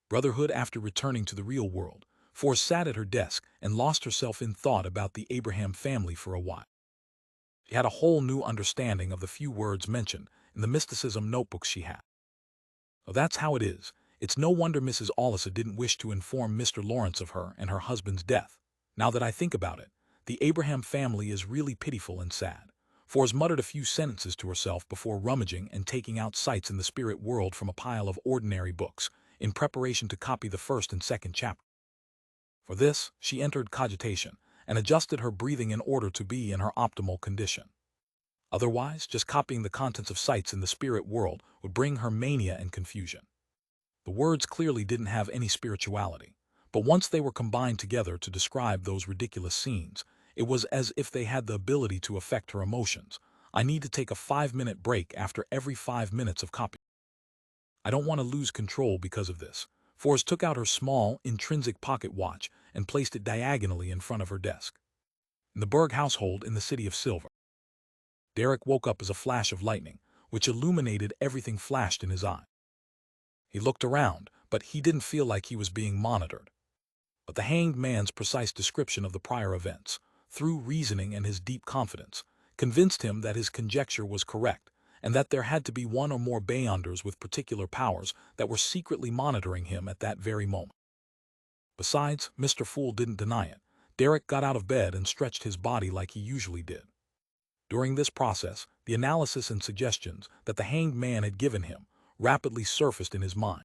Brotherhood. After returning to the real world, Forrest sat at her desk and lost herself in thought about the Abraham family for a while. She had a whole new understanding of the few words mentioned in the mysticism notebooks she had. So that's how it is. It's no wonder Mrs. Allisa didn't wish to inform Mr. Lawrence of her and her husband's death. Now that I think about it, the Abraham family is really pitiful and sad. Forrest muttered a few sentences to herself before rummaging and taking out sights in the spirit world from a pile of ordinary books, in preparation to copy the first and second chapter. For this, she entered cogitation and adjusted her breathing in order to be in her optimal condition. Otherwise, just copying the contents of sites in the spirit world would bring her mania and confusion. The words clearly didn't have any spirituality, but once they were combined together to describe those ridiculous scenes, it was as if they had the ability to affect her emotions. I need to take a 5-minute break after every 5 minutes of copying. I don't want to lose control because of this. Forrest took out her small, intrinsic pocket watch and placed it diagonally in front of her desk. In the Berg household in the city of Silver, Derek woke up as a flash of lightning, which illuminated everything flashed in his eye. He looked around, but he didn't feel like he was being monitored. But the hanged man's precise description of the prior events, through reasoning and his deep confidence, convinced him that his conjecture was correct, and that there had to be one or more Beyonders with particular powers that were secretly monitoring him at that very moment. Besides, Mr. Fool didn't deny it. Derek got out of bed and stretched his body like he usually did. During this process, the analysis and suggestions that the hanged man had given him rapidly surfaced in his mind.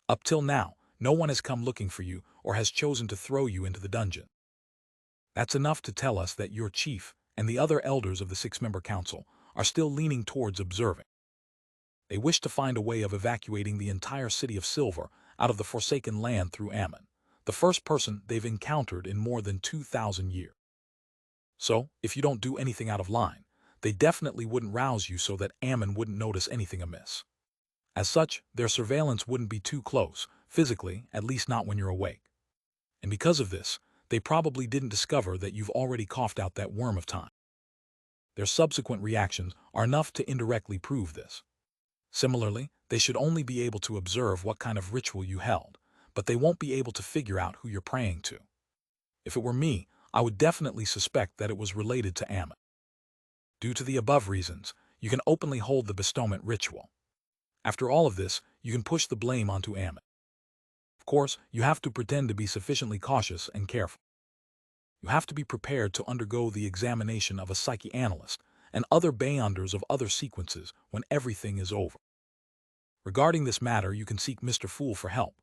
Up till now, no one has come looking for you or has chosen to throw you into the dungeon. That's enough to tell us that your chief and the other elders of the 6-member council are still leaning towards observing. They wish to find a way of evacuating the entire city of Silver out of the forsaken land through Ammon, the first person they've encountered in more than 2,000 years. So, if you don't do anything out of line, they definitely wouldn't rouse you so that Ammon wouldn't notice anything amiss. As such, their surveillance wouldn't be too close, physically, at least not when you're awake. And because of this, they probably didn't discover that you've already coughed out that worm of time. Their subsequent reactions are enough to indirectly prove this. Similarly, they should only be able to observe what kind of ritual you held, but they won't be able to figure out who you're praying to. If it were me, I would definitely suspect that it was related to Ammon. Due to the above reasons, you can openly hold the bestowment ritual. After all of this, you can push the blame onto Ammon. Of course, you have to pretend to be sufficiently cautious and careful. You have to be prepared to undergo the examination of a psychoanalyst and other Beyonders of other sequences when everything is over. Regarding this matter, you can seek Mr. Fool for help.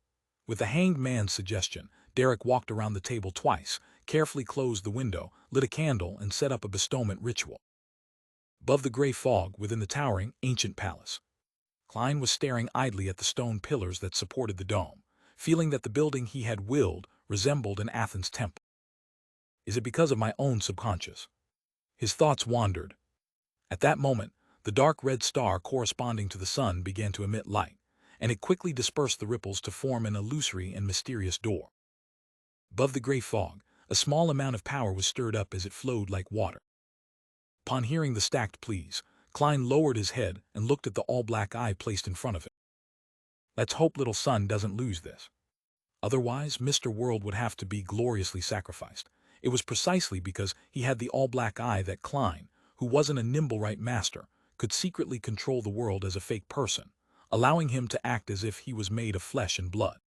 With the hanged man's suggestion, Derek walked around the table twice, carefully closed the window, lit a candle, and set up a bestowment ritual. Above the gray fog within the towering, ancient palace, Klein was staring idly at the stone pillars that supported the dome, feeling that the building he had willed resembled an Athens temple. Is it because of my own subconscious? His thoughts wandered. At that moment, the dark red star corresponding to the sun began to emit light, and it quickly dispersed the ripples to form an illusory and mysterious door. Above the gray fog, a small amount of power was stirred up as it flowed like water. Upon hearing the stacked pleas, Klein lowered his head and looked at the all-black eye placed in front of him. Let's hope little son doesn't lose this. Otherwise, Mr. World would have to be gloriously sacrificed. It was precisely because he had the all-black eye that Klein, who wasn't a nimble-right master, could secretly control the world as a fake person, allowing him to act as if he was made of flesh and blood.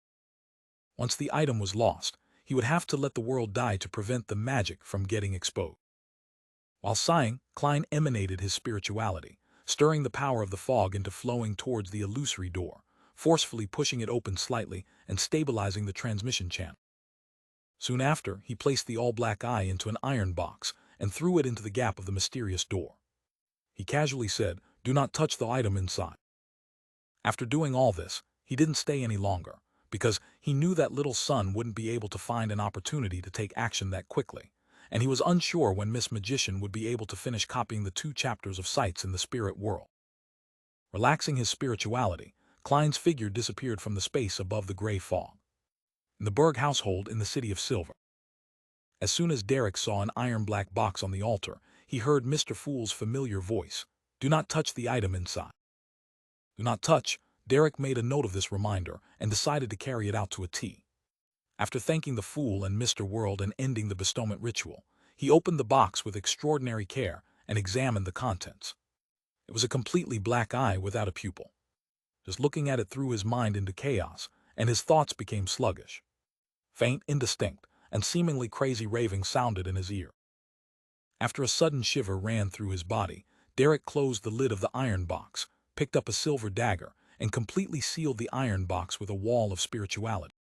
Once the item was lost, he would have to let the world die to prevent the magic from getting exposed. While sighing, Klein emanated his spirituality, stirring the power of the fog into flowing towards the illusory door, forcefully pushing it open slightly and stabilizing the transmission channel. Soon after, he placed the all-black eye into an iron box and threw it into the gap of the mysterious door. He casually said, "Do not touch the item inside." After doing all this, he didn't stay any longer, because he knew that little son wouldn't be able to find an opportunity to take action that quickly, and he was unsure when Miss Magician would be able to finish copying the 2 chapters of sites in the spirit world. Relaxing his spirituality, Klein's figure disappeared from the space above the gray fog. In the Berg household in the city of Silver, as soon as Derek saw an iron-black box on the altar, he heard Mr. Fool's familiar voice, "Do not touch the item inside." "Do not touch." Derek made a note of this reminder and decided to carry it out to a T. After thanking the Fool and Mr. World and ending the bestowment ritual, he opened the box with extraordinary care and examined the contents. It was a completely black eye without a pupil. Just looking at it threw his mind into chaos, and his thoughts became sluggish. Faint, indistinct, and seemingly crazy raving sounded in his ear. After a sudden shiver ran through his body, Derek closed the lid of the iron box, picked up a silver dagger, and completely sealed the iron box with a wall of spirituality.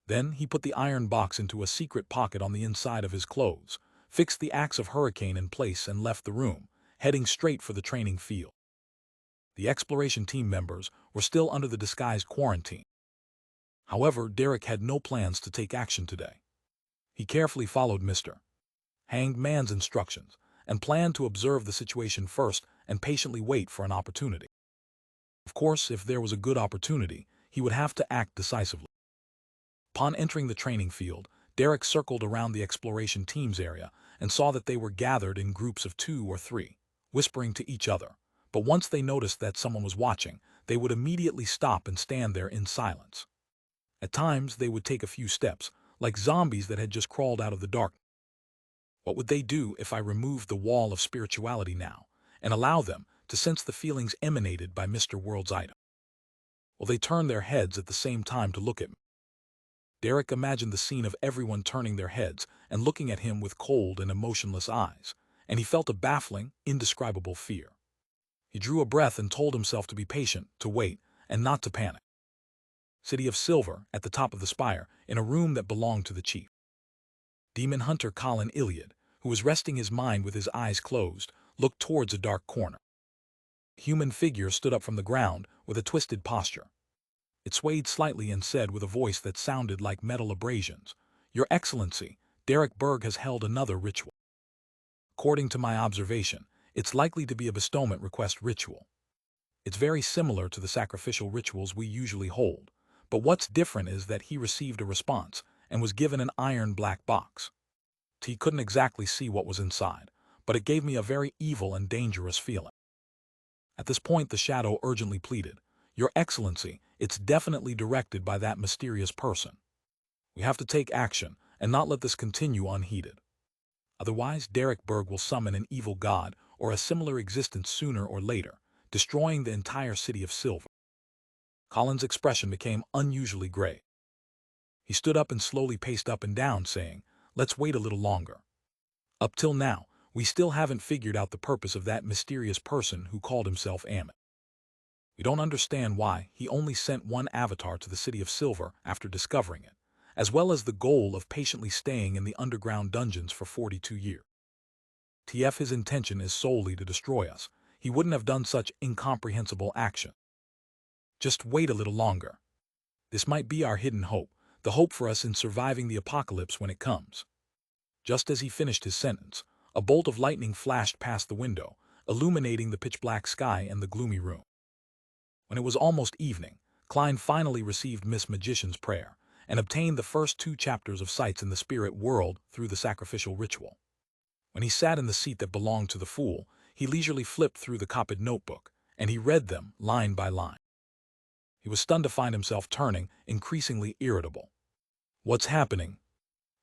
Then he put the iron box into a secret pocket on the inside of his clothes, fixed the axe of Hurricane in place and left the room, heading straight for the training field. The exploration team members were still under the disguised quarantine. However, Derek had no plans to take action today. He carefully followed Mr. Hanged Man's instructions and planned to observe the situation first and patiently wait for an opportunity. Of course, if there was a good opportunity, he would have to act decisively. Upon entering the training field, Derek circled around the exploration team's area and saw that they were gathered in groups of 2 or 3, whispering to each other. But once they noticed that someone was watching, they would immediately stop and stand there in silence. At times, they would take a few steps, like zombies that had just crawled out of the dark. What would they do if I removed the wall of spirituality now and allow them to sense the feelings emanated by Mr. World's item? Will they turn their heads at the same time to look at me? Derek imagined the scene of everyone turning their heads and looking at him with cold and emotionless eyes, and he felt a baffling, indescribable fear. He drew a breath and told himself to be patient, to wait, and not to panic. City of Silver, at the top of the spire, in a room that belonged to the chief. Demon hunter Colin Iliad, who was resting his mind with his eyes closed, looked towards a dark corner. A human figure stood up from the ground with a twisted posture. It swayed slightly and said with a voice that sounded like metal abrasions, "Your Excellency, Derek Berg has held another ritual. According to my observation, it's likely to be a bestowment request ritual. It's very similar to the sacrificial rituals we usually hold, but what's different is that he received a response and was given an iron black box. He couldn't exactly see what was inside, but it gave me a very evil and dangerous feeling." At this point, the shadow urgently pleaded, "Your Excellency, it's definitely directed by that mysterious person. We have to take action and not let this continue unheeded. Otherwise, Derek Berg will summon an evil god or a similar existence sooner or later, destroying the entire City of Silver." Colin's expression became unusually gray. He stood up and slowly paced up and down, saying, "Let's wait a little longer. Up till now, we still haven't figured out the purpose of that mysterious person who called himself Amit. We don't understand why he only sent one avatar to the City of Silver after discovering it, as well as the goal of patiently staying in the underground dungeons for 42 years. TF, his intention is solely to destroy us. He wouldn't have done such incomprehensible action. Just wait a little longer. This might be our hidden hope, the hope for us in surviving the apocalypse when it comes." Just as he finished his sentence, a bolt of lightning flashed past the window, illuminating the pitch-black sky and the gloomy room. When it was almost evening, Klein finally received Miss Magician's prayer and obtained the first 2 chapters of Sights in the Spirit World through the sacrificial ritual. When he sat in the seat that belonged to the Fool, he leisurely flipped through the copied notebook, and he read them line by line. He was stunned to find himself turning increasingly irritable. "What's happening?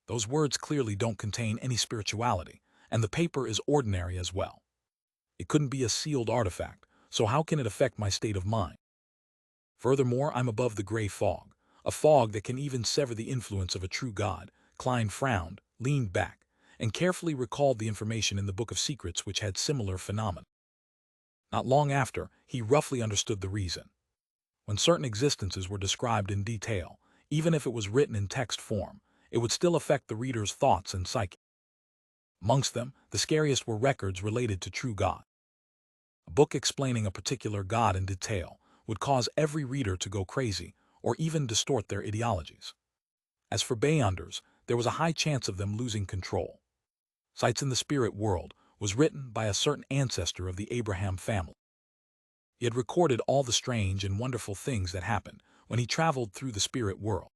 Those words clearly don't contain any spirituality, and the paper is ordinary as well. It couldn't be a sealed artifact, so how can it affect my state of mind? Furthermore, I'm above the gray fog, a fog that can even sever the influence of a true god." Klein frowned, leaned back, and carefully recalled the information in the Book of Secrets which had similar phenomena. Not long after, he roughly understood the reason. When certain existences were described in detail, even if it was written in text form, it would still affect the reader's thoughts and psyche. Amongst them, the scariest were records related to true God. A book explaining a particular god in detail would cause every reader to go crazy or even distort their ideologies. As for Beyonders, there was a high chance of them losing control. Sights in the Spirit World was written by a certain ancestor of the Abraham family. He had recorded all the strange and wonderful things that happened when he traveled through the spirit world.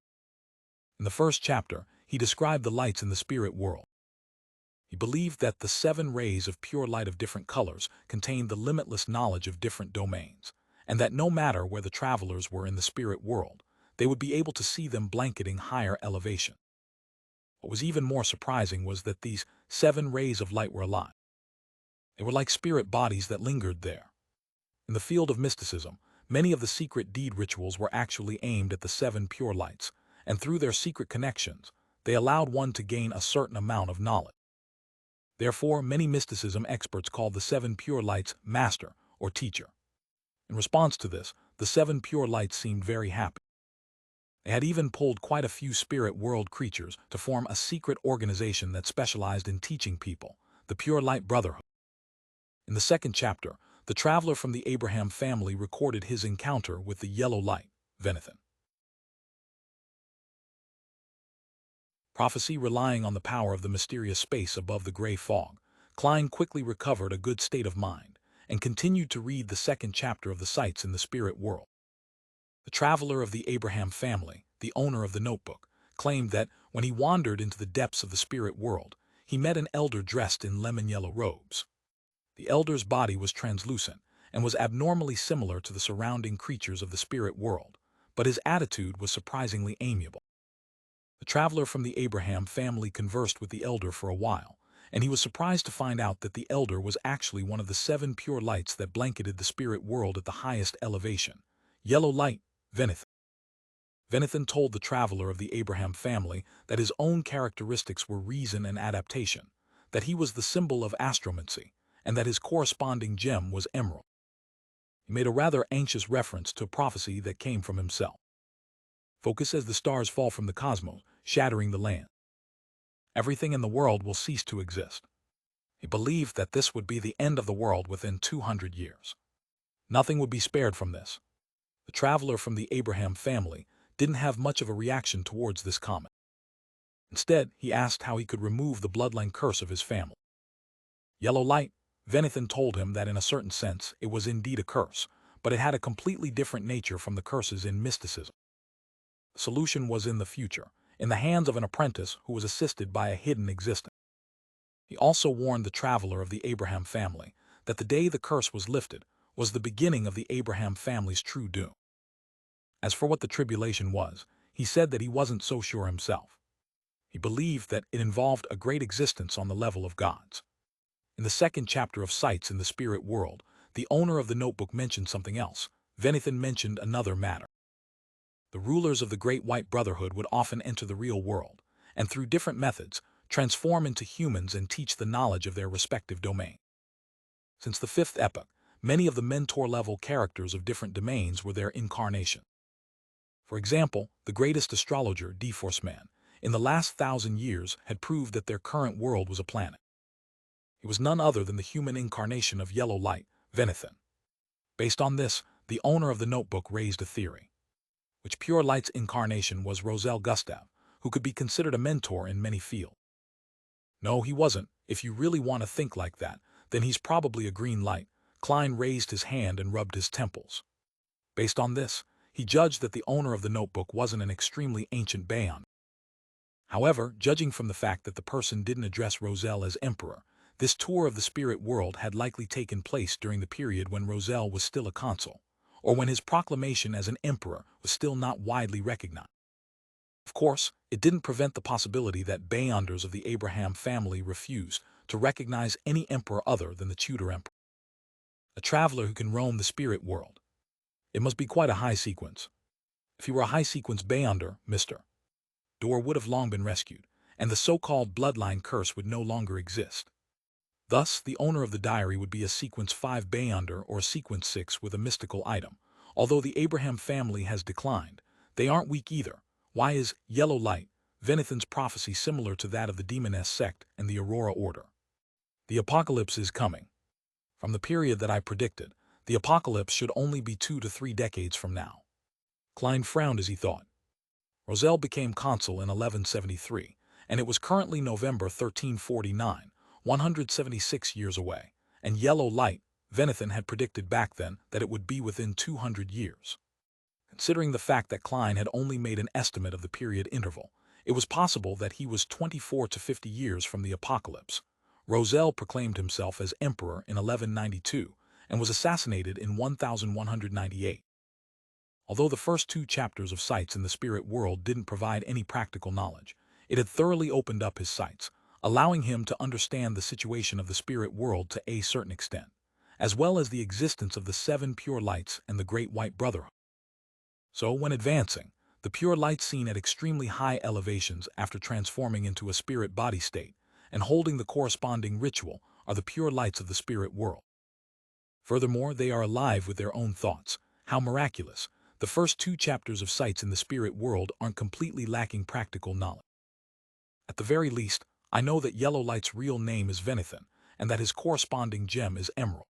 In the first chapter, he described the lights in the spirit world. He believed that the 7 rays of pure light of different colors contained the limitless knowledge of different domains, and that no matter where the travelers were in the spirit world, they would be able to see them blanketing higher elevation. What was even more surprising was that these 7 rays of light were alive. They were like spirit bodies that lingered there. In the field of mysticism, many of the secret deed rituals were actually aimed at the 7 pure lights, and through their secret connections, they allowed one to gain a certain amount of knowledge. Therefore, many mysticism experts called the 7 pure lights master or teacher. In response to this, the 7 pure lights seemed very happy. They had even pulled quite a few spirit world creatures to form a secret organization that specialized in teaching people, the Pure Light Brotherhood. In the second chapter, the traveler from the Abraham family recorded his encounter with the yellow light, Venethan. Prophecy relying on the power of the mysterious space above the gray fog, Klein quickly recovered a good state of mind and continued to read the second chapter of the sights in the spirit world. The traveler of the Abraham family, the owner of the notebook, claimed that when he wandered into the depths of the spirit world, he met an elder dressed in lemon-yellow robes. The elder's body was translucent and was abnormally similar to the surrounding creatures of the spirit world, but his attitude was surprisingly amiable. The traveler from the Abraham family conversed with the elder for a while, and he was surprised to find out that the elder was actually one of the 7 pure lights that blanketed the spirit world at the highest elevation. Yellow light, Venethan. Venethan told the traveler of the Abraham family that his own characteristics were reason and adaptation, that he was the symbol of astromancy, and that his corresponding gem was emerald. He made a rather anxious reference to a prophecy that came from himself. Focus as the stars fall from the cosmos, shattering the land. Everything in the world will cease to exist. He believed that this would be the end of the world within 200 years. Nothing would be spared from this. The traveler from the Abraham family didn't have much of a reaction towards this comment. Instead, he asked how he could remove the bloodline curse of his family. Yellow light, Venethan told him that in a certain sense it was indeed a curse, but it had a completely different nature from the curses in mysticism. The solution was in the future, in the hands of an apprentice who was assisted by a hidden existence. He also warned the traveler of the Abraham family that the day the curse was lifted was the beginning of the Abraham family's true doom. As for what the tribulation was, he said that he wasn't so sure himself. He believed that it involved a great existence on the level of gods. In the second chapter of Sights in the Spirit World, the owner of the notebook mentioned something else. Venethan mentioned another matter. The rulers of the Great White Brotherhood would often enter the real world, and through different methods, transform into humans and teach the knowledge of their respective domain. Since the 5th epoch, many of the mentor-level characters of different domains were their incarnation. For example, the greatest astrologer, D-Force-Man, in the last 1,000 years had proved that their current world was a planet. It was none other than the human incarnation of yellow light, Venethan. Based on this, the owner of the notebook raised a theory, which Pure Light's incarnation was Roselle Gustav, who could be considered a mentor in many fields. No, he wasn't. If you really want to think like that, then he's probably a green light. Klein raised his hand and rubbed his temples. Based on this, he judged that the owner of the notebook wasn't an extremely ancient Bayon. However, judging from the fact that the person didn't address Roselle as emperor, this tour of the spirit world had likely taken place during the period when Roselle was still a consul, or when his proclamation as an emperor was still not widely recognized. Of course, it didn't prevent the possibility that Bayonders of the Abraham family refused to recognize any emperor other than the Tudor emperor. A traveler who can roam the spirit world. It must be quite a high sequence. If he were a high-sequence Bayonder, Mr. Door would have long been rescued, and the so-called bloodline curse would no longer exist. Thus, the owner of the diary would be a sequence 5 Bayonder or sequence 6 with a mystical item. Although the Abraham family has declined, they aren't weak either. Why is yellow light, Venethan's prophecy, similar to that of the Demoness sect and the Aurora Order? The apocalypse is coming. From the period that I predicted, the apocalypse should only be 2 to 3 decades from now. Klein frowned as he thought. Roselle became consul in 1173, and it was currently November 1349, 176 years away, and yellow light, Venethan had predicted back then that it would be within 200 years. Considering the fact that Klein had only made an estimate of the period interval, it was possible that he was 24 to 50 years from the apocalypse. Roselle proclaimed himself as emperor in 1192, and was assassinated in 1198. Although the first two chapters of Sights in the Spirit World didn't provide any practical knowledge, it had thoroughly opened up his sights, allowing him to understand the situation of the spirit world to a certain extent, as well as the existence of the seven pure lights and the Great White Brotherhood. So, when advancing, the pure light seen at extremely high elevations after transforming into a spirit body state and holding the corresponding ritual are the pure lights of the spirit world. Furthermore, they are alive with their own thoughts. How miraculous! The first two chapters of Sights in the Spirit World aren't completely lacking practical knowledge. At the very least, I know that Yellow Light's real name is Venethan, and that his corresponding gem is Emerald.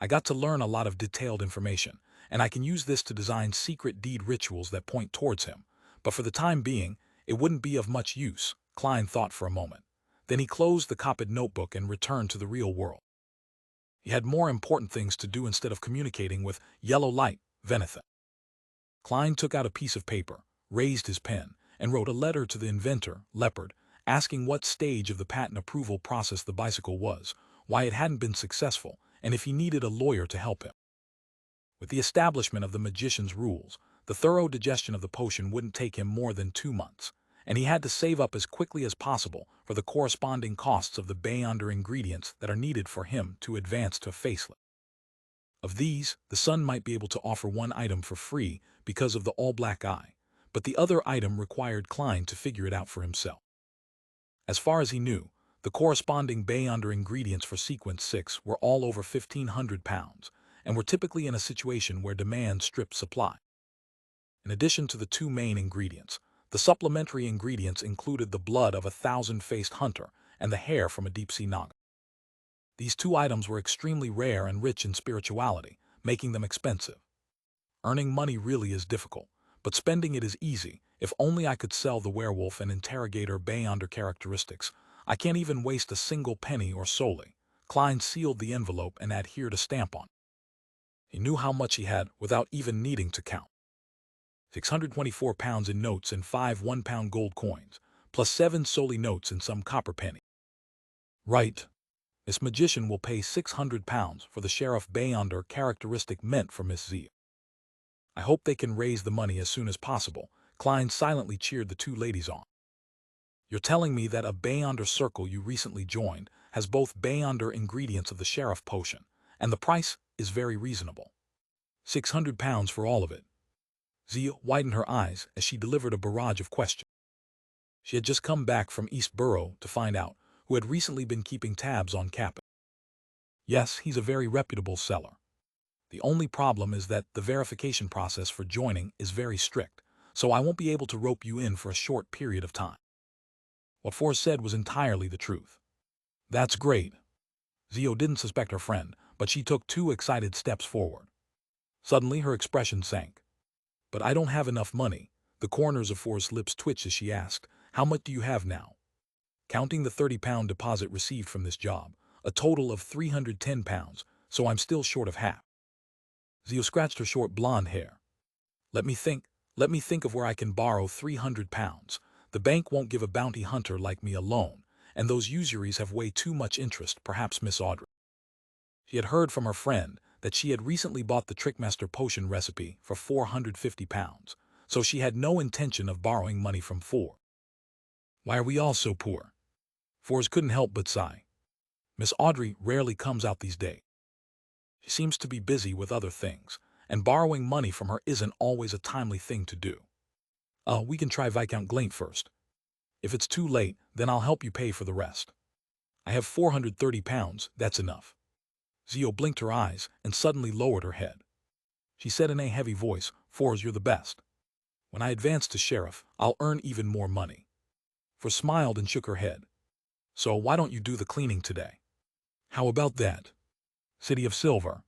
I got to learn a lot of detailed information, and I can use this to design secret deed rituals that point towards him. But for the time being, it wouldn't be of much use, Klein thought for a moment. Then he closed the copied notebook and returned to the real world. He had more important things to do instead of communicating with Yellow Light, Venethan. Klein took out a piece of paper, raised his pen, and wrote a letter to the inventor, Leopard, asking what stage of the patent approval process the bicycle was, why it hadn't been successful, and if he needed a lawyer to help him. With the establishment of the magician's rules, the thorough digestion of the potion wouldn't take him more than 2 months, and he had to save up as quickly as possible for the corresponding costs of the Beyonder ingredients that are needed for him to advance to a facelift. Of these, the Sun might be able to offer one item for free because of the all-black eye, but the other item required Klein to figure it out for himself. As far as he knew, the corresponding Beyonder ingredients for Sequence 6 were all over 1,500 pounds, and were typically in a situation where demand stripped supply. In addition to the two main ingredients, the supplementary ingredients included the blood of a thousand-faced hunter and the hair from a deep-sea naga. These two items were extremely rare and rich in spirituality, making them expensive. Earning money really is difficult, but spending it is easy. If only I could sell the werewolf and interrogator Beyonder characteristics. I can't even waste a single penny or solely. Klein sealed the envelope and adhered a stamp on it. He knew how much he had without even needing to count. 624 pounds in notes and 5 one-pound gold coins, plus 7 solely notes and some copper penny. Right. This magician will pay 600 pounds for the Sheriff Beyonder characteristic meant for Miss Z. I hope they can raise the money as soon as possible. Klein silently cheered the two ladies on. You're telling me that a Beyonder circle you recently joined has both Beyonder ingredients of the Sheriff potion, and the price is very reasonable. 600 pounds for all of it. Zia widened her eyes as she delivered a barrage of questions. She had just come back from East Borough to find out who had recently been keeping tabs on Captain. Yes, he's a very reputable seller. The only problem is that the verification process for joining is very strict, so I won't be able to rope you in for a short period of time. What Forrest said was entirely the truth. That's great. Zio didn't suspect her friend, but she took 2 excited steps forward. Suddenly her expression sank. But I don't have enough money. The corners of Forrest's lips twitched as she asked, how much do you have now? Counting the 30-pound deposit received from this job, a total of 310 pounds, so I'm still short of half. Zio scratched her short blonde hair. Let me think of where I can borrow 300 pounds. The bank won't give a bounty hunter like me a loan, and those usuries have way too much interest, perhaps Miss Audrey. She had heard from her friend that she had recently bought the Trickmaster potion recipe for 450 pounds, so she had no intention of borrowing money from Ford. Why are we all so poor? Forrest couldn't help but sigh. Miss Audrey rarely comes out these days. She seems to be busy with other things, and borrowing money from her isn't always a timely thing to do. We can try Viscount Glaint first. If it's too late, then I'll help you pay for the rest. I have 430 pounds, that's enough. Zio blinked her eyes and suddenly lowered her head. She said in a heavy voice, Forrest, you're the best. When I advance to Sheriff, I'll earn even more money. Forrest smiled and shook her head. So why don't you do the cleaning today? How about that? City of Silver.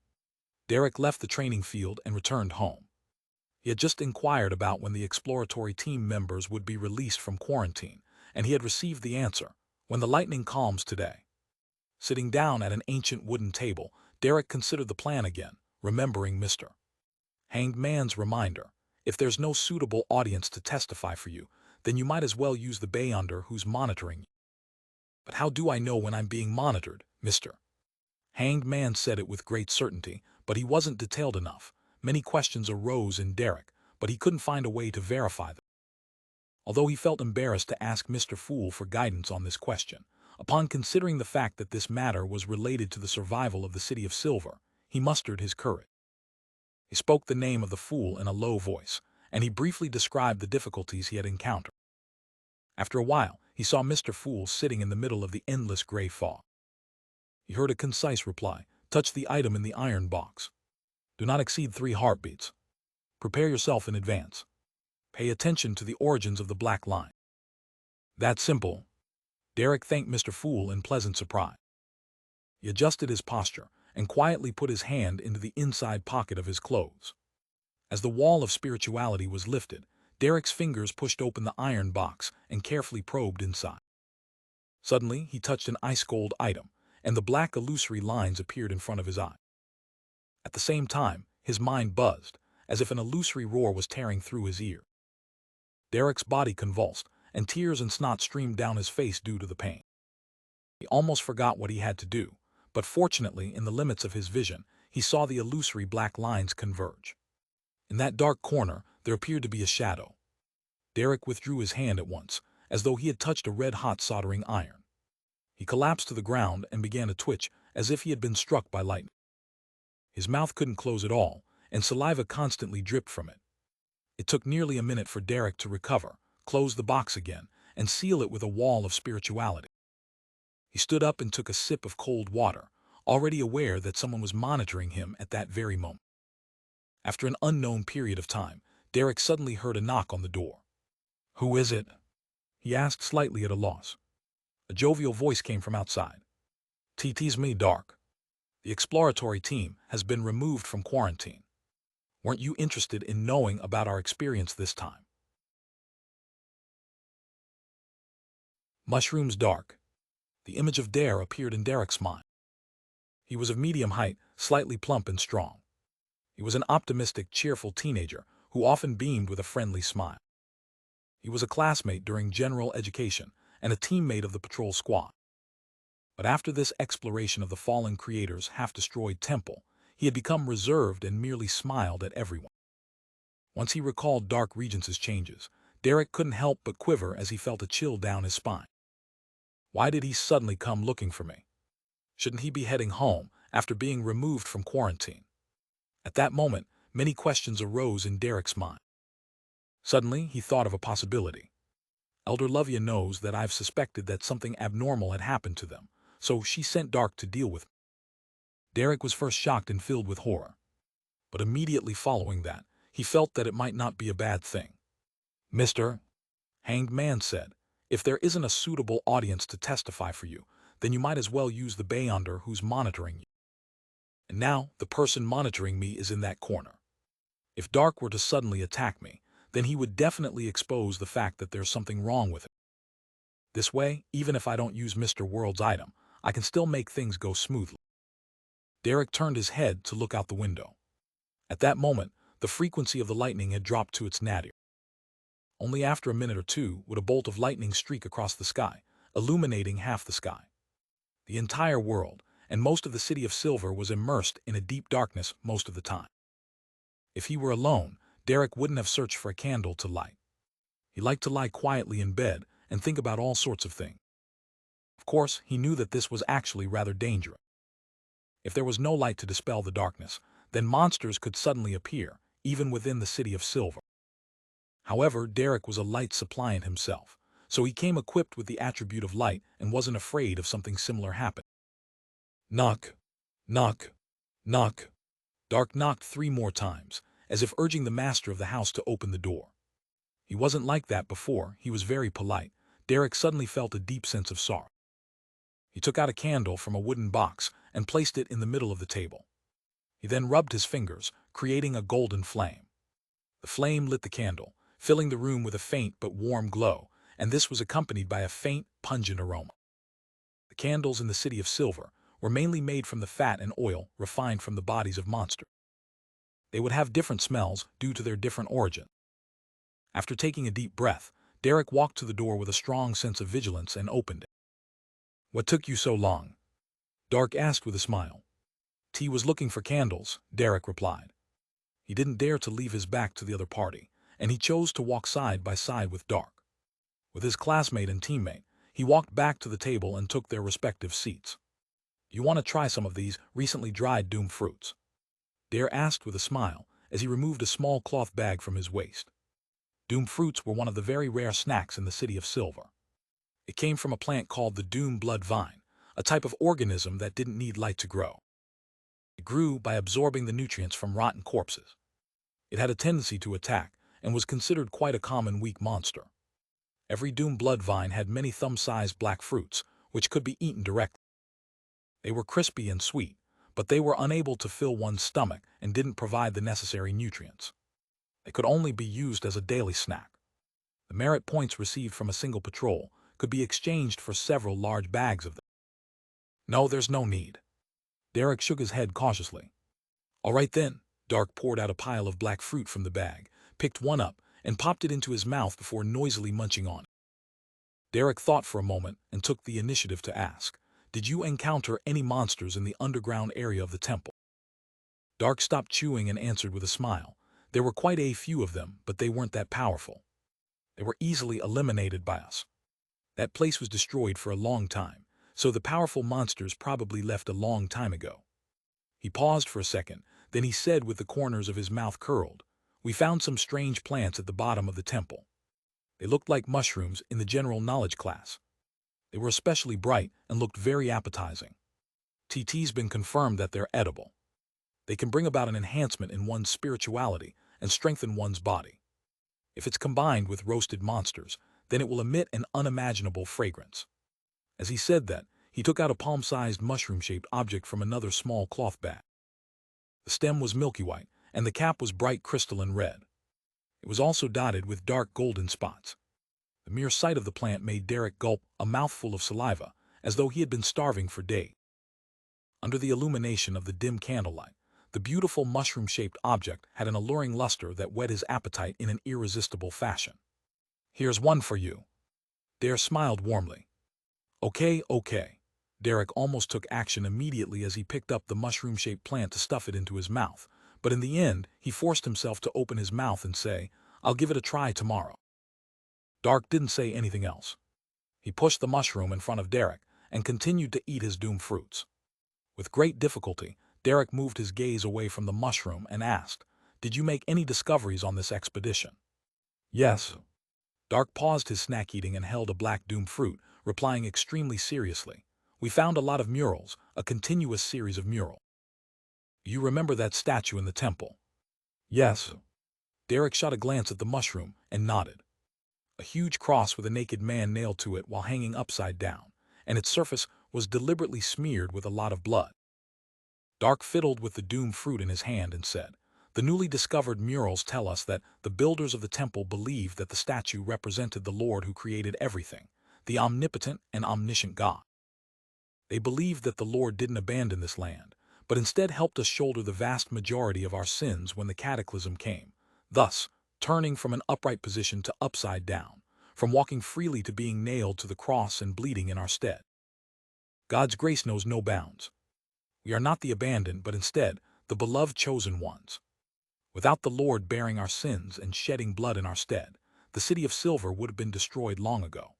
Derek left the training field and returned home. He had just inquired about when the exploratory team members would be released from quarantine, and he had received the answer, when the lightning calms today. Sitting down at an ancient wooden table, Derek considered the plan again, remembering Mr. Hanged Man's reminder. If there's no suitable audience to testify for you, then you might as well use the Beyonder who's monitoring you. But how do I know when I'm being monitored, Mr. Hanged Man said it with great certainty, but he wasn't detailed enough. Many questions arose in Derek, but he couldn't find a way to verify them. Although he felt embarrassed to ask Mr. Fool for guidance on this question, upon considering the fact that this matter was related to the survival of the City of Silver, he mustered his courage. He spoke the name of the fool in a low voice, and he briefly described the difficulties he had encountered. After a while, he saw Mr. Fool sitting in the middle of the endless gray fog. He heard a concise reply: touch the item in the iron box. Do not exceed 3 heartbeats. Prepare yourself in advance. Pay attention to the origins of the black line. That simple. Derek thanked Mr. Fool in pleasant surprise. He adjusted his posture and quietly put his hand into the inside pocket of his clothes. As the wall of spirituality was lifted, Derek's fingers pushed open the iron box and carefully probed inside. Suddenly, he touched an ice-cold item, and the black illusory lines appeared in front of his eye. At the same time, his mind buzzed, as if an illusory roar was tearing through his ear. Derek's body convulsed, and tears and snot streamed down his face due to the pain. He almost forgot what he had to do, but fortunately, in the limits of his vision, he saw the illusory black lines converge. In that dark corner, there appeared to be a shadow. Derek withdrew his hand at once, as though he had touched a red-hot soldering iron. He collapsed to the ground and began to twitch, as if he had been struck by lightning. His mouth couldn't close at all, and saliva constantly dripped from it. It took nearly a minute for Derek to recover, close the box again, and seal it with a wall of spirituality. He stood up and took a sip of cold water, already aware that someone was monitoring him at that very moment. After an unknown period of time, Derek suddenly heard a knock on the door. "Who is it?" he asked, slightly at a loss. A jovial voice came from outside. "'Tis me, Dark. The exploratory team has been removed from quarantine. Weren't you interested in knowing about our experience this time?" Mushrooms Dark. The image of Dare appeared in Derek's mind. He was of medium height, slightly plump and strong. He was an optimistic, cheerful teenager who often beamed with a friendly smile. He was a classmate during general education and a teammate of the patrol squad. But after this exploration of the fallen creator's half-destroyed temple, he had become reserved and merely smiled at everyone. Once he recalled Dark Regence's changes, Derek couldn't help but quiver as he felt a chill down his spine. Why did he suddenly come looking for me? Shouldn't he be heading home after being removed from quarantine? At that moment, many questions arose in Derek's mind. Suddenly, he thought of a possibility. Elder Lovia knows that I've suspected that something abnormal had happened to them, so she sent Dark to deal with me. Derek was first shocked and filled with horror. But immediately following that, he felt that it might not be a bad thing. "Mr. Hanged Man said, if there isn't a suitable audience to testify for you, then you might as well use the Beyonder who's monitoring you. And now, the person monitoring me is in that corner. If Dark were to suddenly attack me, then he would definitely expose the fact that there's something wrong with it. This way, even if I don't use Mr. World's item, I can still make things go smoothly." Derek turned his head to look out the window. At that moment, the frequency of the lightning had dropped to its nadir. Only after a minute or two would a bolt of lightning streak across the sky, illuminating half the sky. The entire world, and most of the City of Silver, was immersed in a deep darkness most of the time. If he were alone, Derek wouldn't have searched for a candle to light. He liked to lie quietly in bed and think about all sorts of things. Of course, he knew that this was actually rather dangerous. If there was no light to dispel the darkness, then monsters could suddenly appear, even within the City of Silver. However, Derek was a light suppliant himself, so he came equipped with the attribute of light and wasn't afraid of something similar happening. Knock, knock, knock. Dark knocked 3 more times, as if urging the master of the house to open the door. He wasn't like that before, he was very polite. Derek suddenly felt a deep sense of sorrow. He took out a candle from a wooden box and placed it in the middle of the table. He then rubbed his fingers, creating a golden flame. The flame lit the candle, filling the room with a faint but warm glow, and this was accompanied by a faint, pungent aroma. The candles in the City of Silver were mainly made from the fat and oil refined from the bodies of monsters. They would have different smells due to their different origin. After taking a deep breath, Derek walked to the door with a strong sense of vigilance and opened it. "What took you so long?" Dark asked with a smile. T was looking for candles, Derek replied. He didn't dare to leave his back to the other party, and he chose to walk side by side with Dark. With his classmate and teammate, he walked back to the table and took their respective seats. You want to try some of these recently dried doom fruits? Dare asked with a smile as he removed a small cloth bag from his waist. Doom fruits were one of the very rare snacks in the city of Silver. It came from a plant called the doom blood vine, a type of organism that didn't need light to grow. It grew by absorbing the nutrients from rotten corpses. It had a tendency to attack and was considered quite a common weak monster. Every doom blood vine had many thumb-sized black fruits, which could be eaten directly. They were crispy and sweet, but they were unable to fill one's stomach and didn't provide the necessary nutrients. They could only be used as a daily snack. The merit points received from a single patrol could be exchanged for several large bags of them. No, there's no need. Derek shook his head cautiously. All right then. Dark poured out a pile of black fruit from the bag, picked one up, and popped it into his mouth before noisily munching on it. Derek thought for a moment and took the initiative to ask, "Did you encounter any monsters in the underground area of the temple?" Dark stopped chewing and answered with a smile. There were quite a few of them, but they weren't that powerful. They were easily eliminated by us. That place was destroyed for a long time, so the powerful monsters probably left a long time ago. He paused for a second, then he said with the corners of his mouth curled, "We found some strange plants at the bottom of the temple. They looked like mushrooms in the general knowledge class. They were especially bright and looked very appetizing. TT's been confirmed that they're edible. They can bring about an enhancement in one's spirituality and strengthen one's body. If it's combined with roasted monsters, then it will emit an unimaginable fragrance." As he said that, he took out a palm-sized mushroom-shaped object from another small cloth bag. The stem was milky white, and the cap was bright crystalline red. It was also dotted with dark golden spots. The mere sight of the plant made Derek gulp a mouthful of saliva, as though he had been starving for days. Under the illumination of the dim candlelight, the beautiful mushroom-shaped object had an alluring luster that whet his appetite in an irresistible fashion. "Here's one for you." Dare smiled warmly. Okay. Derek almost took action immediately as he picked up the mushroom-shaped plant to stuff it into his mouth, but in the end, he forced himself to open his mouth and say, "I'll give it a try tomorrow." Dark didn't say anything else. He pushed the mushroom in front of Derek and continued to eat his doom fruits. With great difficulty, Derek moved his gaze away from the mushroom and asked, "Did you make any discoveries on this expedition?" "Yes." Dark paused his snack eating and held a black doom fruit, replying extremely seriously, "We found a lot of murals, a continuous series of murals." "You remember that statue in the temple?" "Yes." Derek shot a glance at the mushroom and nodded. A huge cross with a naked man nailed to it while hanging upside down, and its surface was deliberately smeared with a lot of blood. Dark fiddled with the doom fruit in his hand and said, "The newly discovered murals tell us that the builders of the temple believed that the statue represented the Lord who created everything, the omnipotent and omniscient God. They believed that the Lord didn't abandon this land, but instead helped us shoulder the vast majority of our sins when the cataclysm came, thus turning from an upright position to upside down, from walking freely to being nailed to the cross and bleeding in our stead. God's grace knows no bounds. We are not the abandoned, but instead the beloved chosen ones. Without the Lord bearing our sins and shedding blood in our stead, the city of Silver would have been destroyed long ago.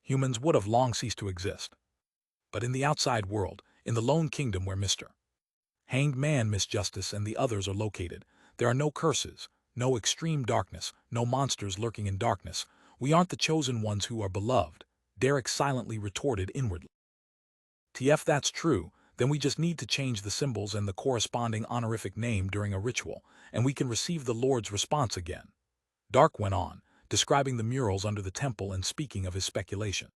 Humans would have long ceased to exist. But in the outside world, in the lone kingdom where Mr. Hanged Man, Miss Justice, and the others are located, there are no curses, no extreme darkness, no monsters lurking in darkness. We aren't the chosen ones who are beloved," Derek silently retorted inwardly. "TF, that's true, then we just need to change the symbols and the corresponding honorific name during a ritual, and we can receive the Lord's response again." Dark went on, describing the murals under the temple and speaking of his speculation.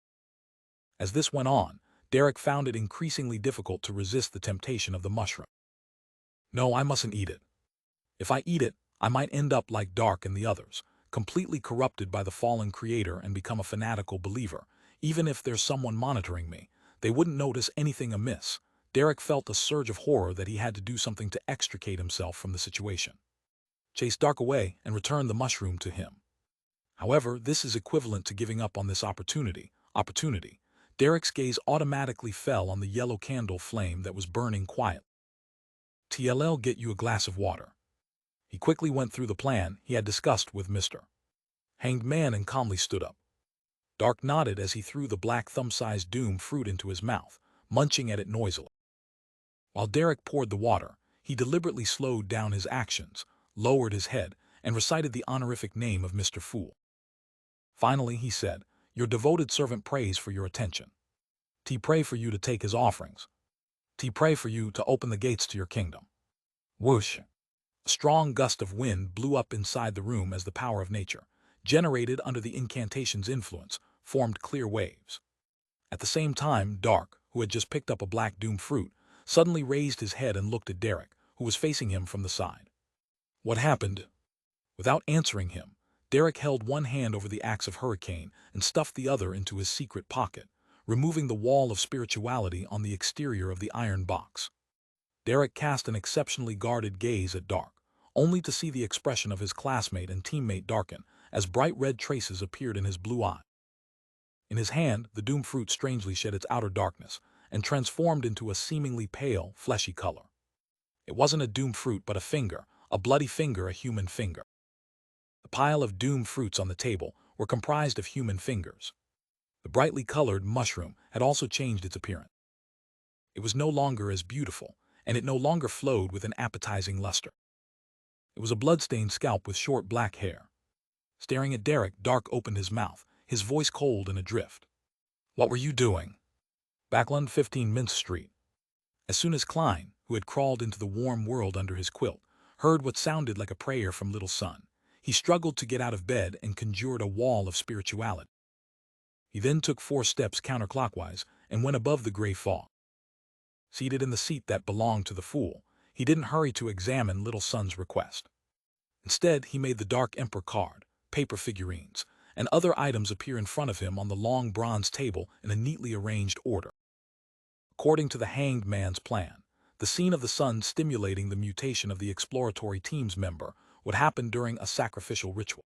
As this went on, Derek found it increasingly difficult to resist the temptation of the mushroom. "No, I mustn't eat it. If I eat it, I might end up like Dark and the others, completely corrupted by the fallen creator and become a fanatical believer. Even if there's someone monitoring me, they wouldn't notice anything amiss." Derek felt a surge of horror that he had to do something to extricate himself from the situation. Chase Dark away and return the mushroom to him. However, this is equivalent to giving up on this opportunity. Derek's gaze automatically fell on the yellow candle flame that was burning quietly. "TLL, get you a glass of water." He quickly went through the plan he had discussed with Mr. Hanged Man and calmly stood up. Dark nodded as he threw the black thumb-sized doom fruit into his mouth, munching at it noisily. While Derek poured the water, he deliberately slowed down his actions, lowered his head, and recited the honorific name of Mr. Fool. Finally, he said, "Your devoted servant prays for your attention. T pray for you to take his offerings. T pray for you to open the gates to your kingdom." Whoosh! A strong gust of wind blew up inside the room as the power of nature, generated under the incantation's influence, formed clear waves. At the same time, Dark, who had just picked up a black doom fruit, suddenly raised his head and looked at Derek, who was facing him from the side. "What happened?" Without answering him, Derek held one hand over the axe of Hurricane and stuffed the other into his secret pocket, removing the wall of spirituality on the exterior of the iron box. Derek cast an exceptionally guarded gaze at Dark, only to see the expression of his classmate and teammate darken as bright red traces appeared in his blue eye. In his hand, the doom fruit strangely shed its outer darkness and transformed into a seemingly pale, fleshy color. It wasn't a doom fruit but a bloody finger, a human finger. The pile of doom fruits on the table were comprised of human fingers. The brightly colored mushroom had also changed its appearance. It was no longer as beautiful, and it no longer flowed with an appetizing luster. It was a blood-stained scalp with short black hair. Staring at Derek, Dark opened his mouth, his voice cold and adrift. "What were you doing?" Backlund 15 Mince Street. As soon as Klein, who had crawled into the warm world under his quilt, heard what sounded like a prayer from Little Sun, he struggled to get out of bed and conjured a wall of spirituality. He then took 4 steps counterclockwise and went above the gray fog. Seated in the seat that belonged to the fool, he didn't hurry to examine Little Sun's request. Instead, he made the Dark Emperor card, paper figurines, and other items appear in front of him on the long bronze table in a neatly arranged order. According to the Hanged Man's plan, the scene of the sun stimulating the mutation of the exploratory team's member would happen during a sacrificial ritual.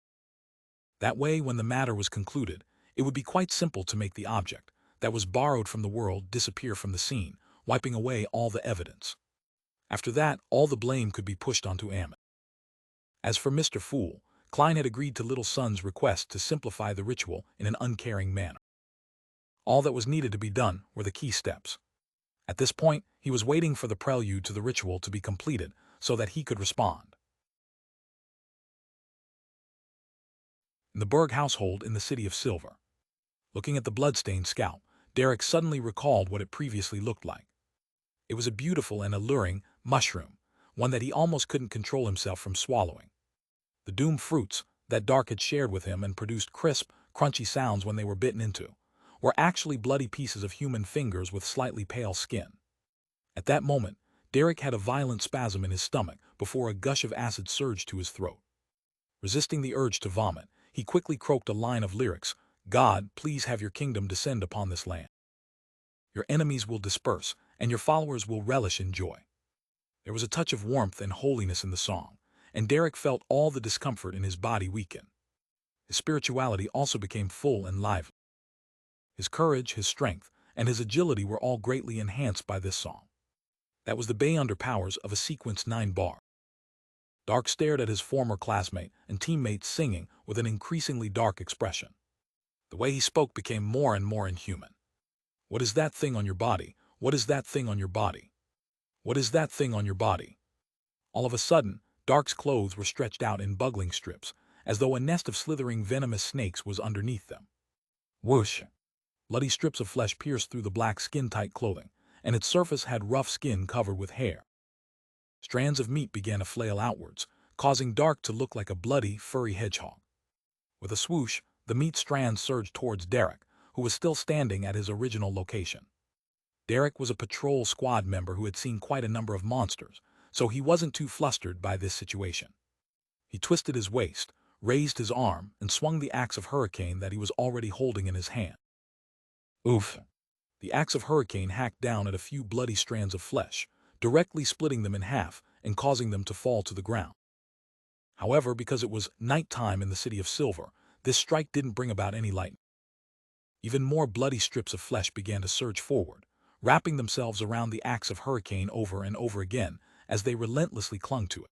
That way, when the matter was concluded, it would be quite simple to make the object that was borrowed from the world disappear from the scene, wiping away all the evidence. After that, all the blame could be pushed onto Amit. As for Mr. Fool, Klein had agreed to Little Sun's request to simplify the ritual in an uncaring manner. All that was needed to be done were the key steps. At this point, he was waiting for the prelude to the ritual to be completed so that he could respond. In the Berg household in the City of Silver. Looking at the bloodstained scalp, Derek suddenly recalled what it previously looked like. It was a beautiful and alluring mushroom, one that he almost couldn't control himself from swallowing. The doom fruits that Dark had shared with him and produced crisp, crunchy sounds when they were bitten into, were actually bloody pieces of human fingers with slightly pale skin. At that moment, Derek had a violent spasm in his stomach before a gush of acid surged to his throat. Resisting the urge to vomit, he quickly croaked a line of lyrics, "God, please have your kingdom descend upon this land. Your enemies will disperse, and your followers will relish in joy." There was a touch of warmth and holiness in the song, and Derek felt all the discomfort in his body weaken. His spirituality also became full and lively. His courage, his strength, and his agility were all greatly enhanced by this song. That was the Beyonder powers of a sequence 9 bar. Dark stared at his former classmate and teammate singing with an increasingly dark expression. The way he spoke became more and more inhuman. "What is that thing on your body? What is that thing on your body? What is that thing on your body?" All of a sudden, Dark's clothes were stretched out in bugling strips, as though a nest of slithering venomous snakes was underneath them. Whoosh! Bloody strips of flesh pierced through the black skin-tight clothing, and its surface had rough skin covered with hair. Strands of meat began to flail outwards, causing Dark to look like a bloody, furry hedgehog. With a swoosh, the meat strands surged towards Derek, who was still standing at his original location. Derek was a patrol squad member who had seen quite a number of monsters, so he wasn't too flustered by this situation. He twisted his waist, raised his arm, and swung the axe of Hurricane that he was already holding in his hand. Oof! The axe of Hurricane hacked down at a few bloody strands of flesh, directly splitting them in half and causing them to fall to the ground. However, because it was nighttime in the City of Silver, this strike didn't bring about any lightning. Even more bloody strips of flesh began to surge forward, wrapping themselves around the axe of Hurricane over and over again as they relentlessly clung to it.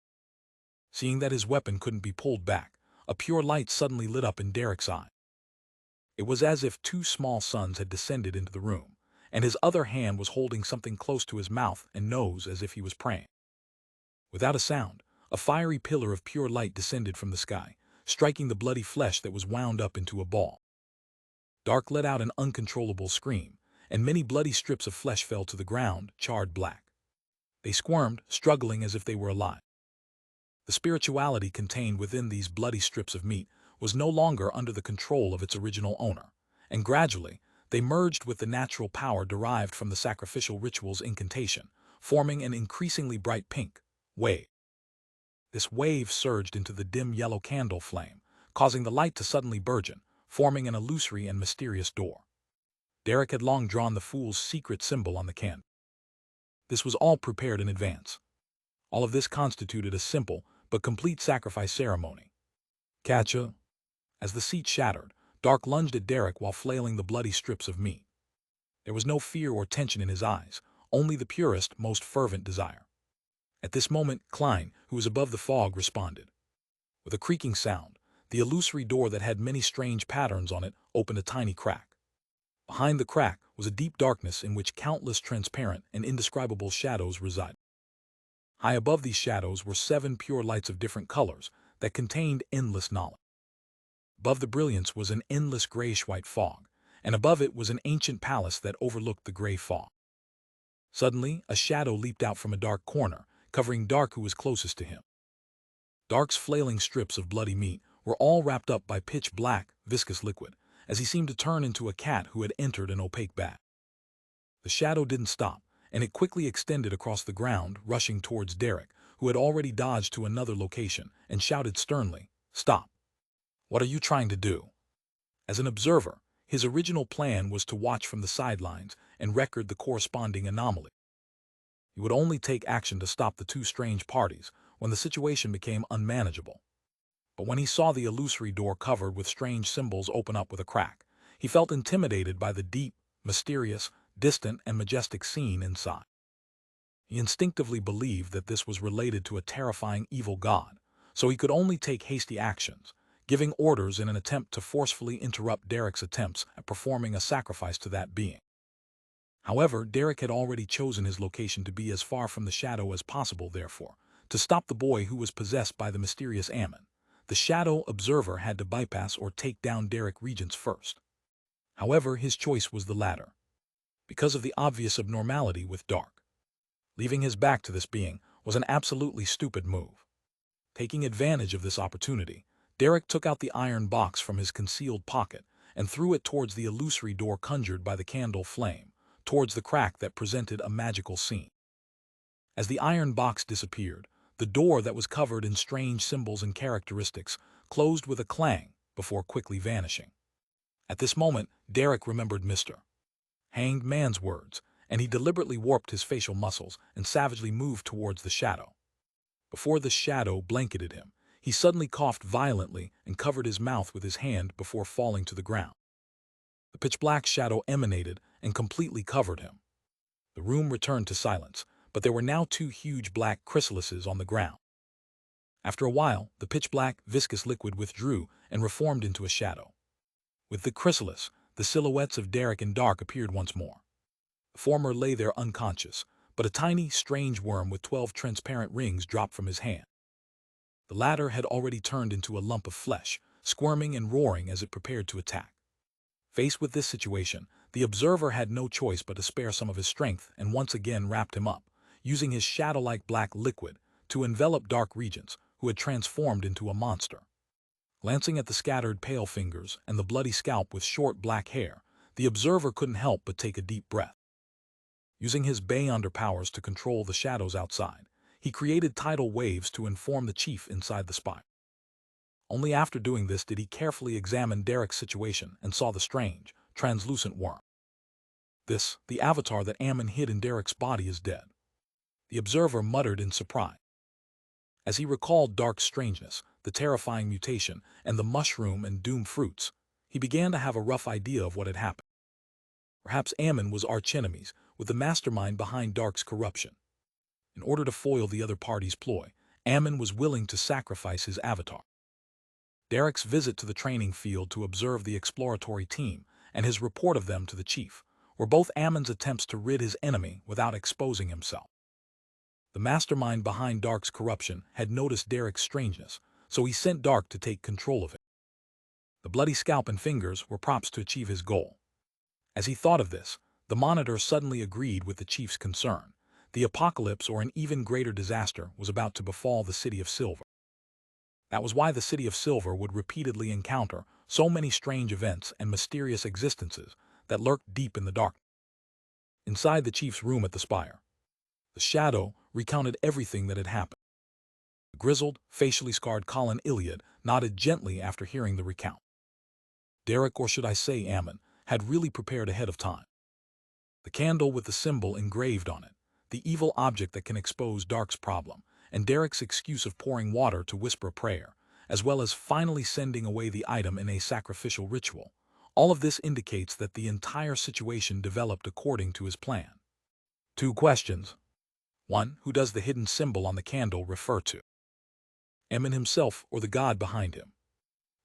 Seeing that his weapon couldn't be pulled back, a pure light suddenly lit up in Derek's eye. It was as if two small suns had descended into the room, and his other hand was holding something close to his mouth and nose as if he was praying. Without a sound, a fiery pillar of pure light descended from the sky, striking the bloody flesh that was wound up into a ball. Dark let out an uncontrollable scream, and many bloody strips of flesh fell to the ground, charred black. They squirmed, struggling as if they were alive. The spirituality contained within these bloody strips of meat was no longer under the control of its original owner, and gradually, they merged with the natural power derived from the sacrificial ritual's incantation, forming an increasingly bright pink wave. This wave surged into the dim yellow candle flame, causing the light to suddenly burgeon, forming an illusory and mysterious door. Derek had long drawn the fool's secret symbol on the candle. This was all prepared in advance. All of this constituted a simple but complete sacrifice ceremony. Catcha. As the seat shattered, Dark lunged at Derek while flailing the bloody strips of meat. There was no fear or tension in his eyes, only the purest, most fervent desire. At this moment, Klein, who was above the fog, responded. With a creaking sound, the illusory door that had many strange patterns on it opened a tiny crack. Behind the crack was a deep darkness in which countless transparent and indescribable shadows resided. High above these shadows were 7 pure lights of different colors that contained endless knowledge. Above the brilliance was an endless grayish-white fog, and above it was an ancient palace that overlooked the gray fog. Suddenly, a shadow leaped out from a dark corner, covering Dark, who was closest to him. Dark's flailing strips of bloody meat were all wrapped up by pitch-black, viscous liquid, as he seemed to turn into a cat who had entered an opaque bath. The shadow didn't stop, and it quickly extended across the ground, rushing towards Derek, who had already dodged to another location, and shouted sternly, "Stop! What are you trying to do?" As an observer, his original plan was to watch from the sidelines and record the corresponding anomaly. He would only take action to stop the two strange parties when the situation became unmanageable. But when he saw the illusory door covered with strange symbols open up with a crack, he felt intimidated by the deep, mysterious, distant, and majestic scene inside. He instinctively believed that this was related to a terrifying evil god, so he could only take hasty actions, giving orders in an attempt to forcefully interrupt Derek's attempts at performing a sacrifice to that being. However, Derek had already chosen his location to be as far from the shadow as possible. Therefore, to stop the boy who was possessed by the mysterious Ammon, the shadow observer had to bypass or take down Derek Regents first. However, his choice was the latter, because of the obvious abnormality with Dark. Leaving his back to this being was an absolutely stupid move. Taking advantage of this opportunity, Derek took out the iron box from his concealed pocket and threw it towards the illusory door conjured by the candle flame, towards the crack that presented a magical scene. As the iron box disappeared, the door that was covered in strange symbols and characteristics closed with a clang before quickly vanishing. At this moment, Derek remembered Mr. Hanged Man's words, and he deliberately warped his facial muscles and savagely moved towards the shadow. Before the shadow blanketed him, he suddenly coughed violently and covered his mouth with his hand before falling to the ground. The pitch-black shadow emanated and completely covered him. The room returned to silence, but there were now 2 huge black chrysalises on the ground. After a while, the pitch-black, viscous liquid withdrew and reformed into a shadow. With the chrysalis, the silhouettes of Derek and Dark appeared once more. The former lay there unconscious, but a tiny, strange worm with 12 transparent rings dropped from his hand. The latter had already turned into a lump of flesh, squirming and roaring as it prepared to attack. Faced with this situation, the observer had no choice but to spare some of his strength and once again wrapped him up, using his shadow-like black liquid to envelop Dark Regents, who had transformed into a monster. Glancing at the scattered pale fingers and the bloody scalp with short black hair, the observer couldn't help but take a deep breath. Using his Beyonder powers to control the shadows outside, he created tidal waves to inform the chief inside the spire. Only after doing this did he carefully examine Derek's situation and saw the strange, translucent worm. This, the avatar that Ammon hid in Derek's body, is dead. The observer muttered in surprise. As he recalled Dark's strangeness, the terrifying mutation, and the mushroom and doom fruits, he began to have a rough idea of what had happened. Perhaps Ammon was archenemies with the mastermind behind Dark's corruption. In order to foil the other party's ploy, Ammon was willing to sacrifice his avatar. Derek's visit to the training field to observe the exploratory team and his report of them to the chief were both Ammon's attempts to rid his enemy without exposing himself. The mastermind behind Dark's corruption had noticed Derek's strangeness, so he sent Dark to take control of it. The bloody scalp and fingers were props to achieve his goal. As he thought of this, the Monitor suddenly agreed with the chief's concern. The apocalypse or an even greater disaster was about to befall the City of Silver. That was why the City of Silver would repeatedly encounter so many strange events and mysterious existences that lurked deep in the dark. Inside the chief's room at the spire, the Shadow recounted everything that had happened. The grizzled, facially scarred Colin Iliad nodded gently after hearing the recount. Derek, or should I say Ammon, had really prepared ahead of time. The candle with the symbol engraved on it, the evil object that can expose Dark's problem, and Derek's excuse of pouring water to whisper a prayer, as well as finally sending away the item in a sacrificial ritual. All of this indicates that the entire situation developed according to his plan. 2 questions. 1. Who does the hidden symbol on the candle refer to? Ammon himself or the god behind him?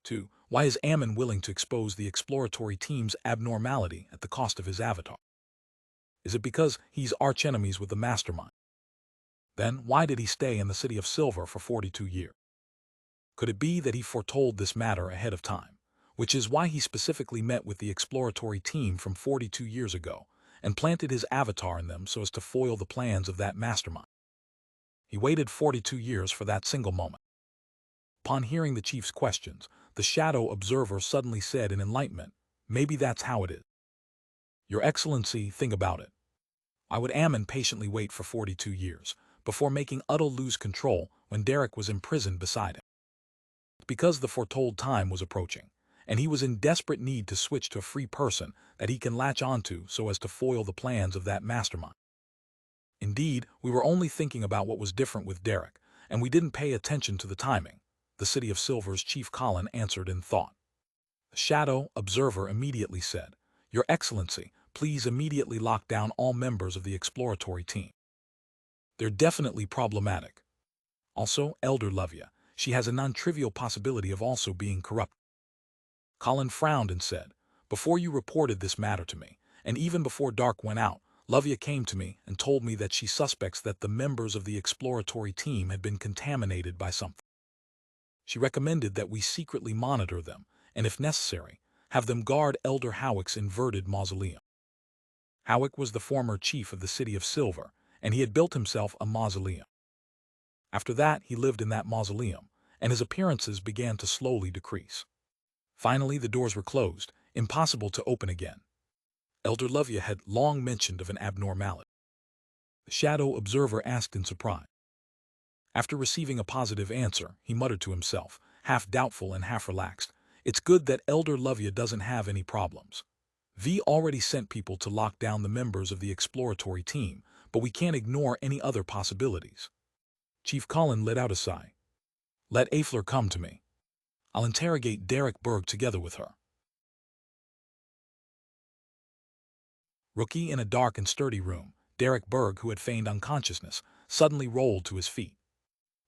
2. Why is Ammon willing to expose the exploratory team's abnormality at the cost of his avatar? Is it because he's archenemies with the mastermind? Then, why did he stay in the City of Silver for 42 years? Could it be that he foretold this matter ahead of time, which is why he specifically met with the exploratory team from 42 years ago and planted his avatar in them so as to foil the plans of that mastermind? He waited 42 years for that single moment. Upon hearing the chief's questions, the Shadow Observer suddenly said in enlightenment, "Maybe that's how it is. Your Excellency, think about it. Why would Ammon patiently wait for 42 years before making Uddle lose control when Derek was imprisoned beside him? Because the foretold time was approaching, and he was in desperate need to switch to a free person that he can latch onto so as to foil the plans of that mastermind. Indeed, we were only thinking about what was different with Derek, and we didn't pay attention to the timing," the City of Silver's Chief Colin answered in thought. The Shadow Observer immediately said, "Your Excellency, please immediately lock down all members of the exploratory team. They're definitely problematic. Also, Elder Lovia, she has a non-trivial possibility of also being corrupt." Colin frowned and said, "Before you reported this matter to me, and even before Dark went out, Lovia came to me and told me that she suspects that the members of the exploratory team had been contaminated by something. She recommended that we secretly monitor them, and if necessary, have them guard Elder Howick's inverted mausoleum." Howick was the former chief of the City of Silver, and he had built himself a mausoleum. After that, he lived in that mausoleum, and his appearances began to slowly decrease. Finally, the doors were closed, impossible to open again. Elder Lovia had long mentioned of an abnormality. The Shadow Observer asked in surprise. After receiving a positive answer, he muttered to himself, half doubtful and half relaxed, "It's good that Elder Lovia doesn't have any problems. V already sent people to lock down the members of the exploratory team, but we can't ignore any other possibilities." Chief Colin let out a sigh. "Let Aifler come to me. I'll interrogate Derek Berg together with her." Rookie in a dark and sturdy room, Derek Berg, who had feigned unconsciousness, suddenly rolled to his feet.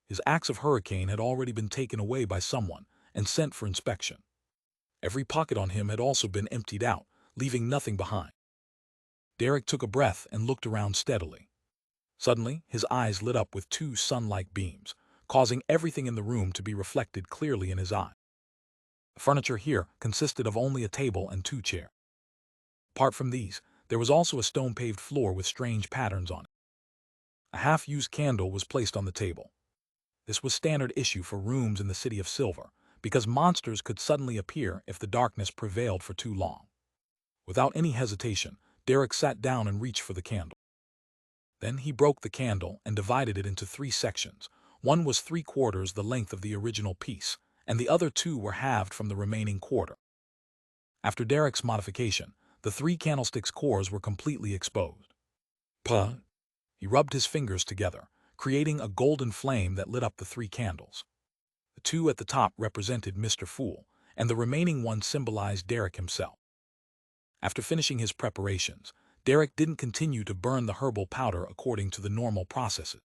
His axe of hurricane had already been taken away by someone and sent for inspection. Every pocket on him had also been emptied out, leaving nothing behind. Derek took a breath and looked around steadily. Suddenly, his eyes lit up with 2 sun-like beams, causing everything in the room to be reflected clearly in his eye. The furniture here consisted of only a table and 2 chairs. Apart from these, there was also a stone-paved floor with strange patterns on it. A half-used candle was placed on the table. This was standard issue for rooms in the City of Silver, because monsters could suddenly appear if the darkness prevailed for too long. Without any hesitation, Derek sat down and reached for the candle. Then he broke the candle and divided it into 3 sections. One was 3/4 the length of the original piece, and the other 2 were halved from the remaining quarter. After Derek's modification, the 3 candlesticks' cores were completely exposed. Puh! He rubbed his fingers together, creating a golden flame that lit up the 3 candles. The 2 at the top represented Mr. Fool, and the remaining one symbolized Derek himself. After finishing his preparations, Derek didn't continue to burn the herbal powder according to the normal processes.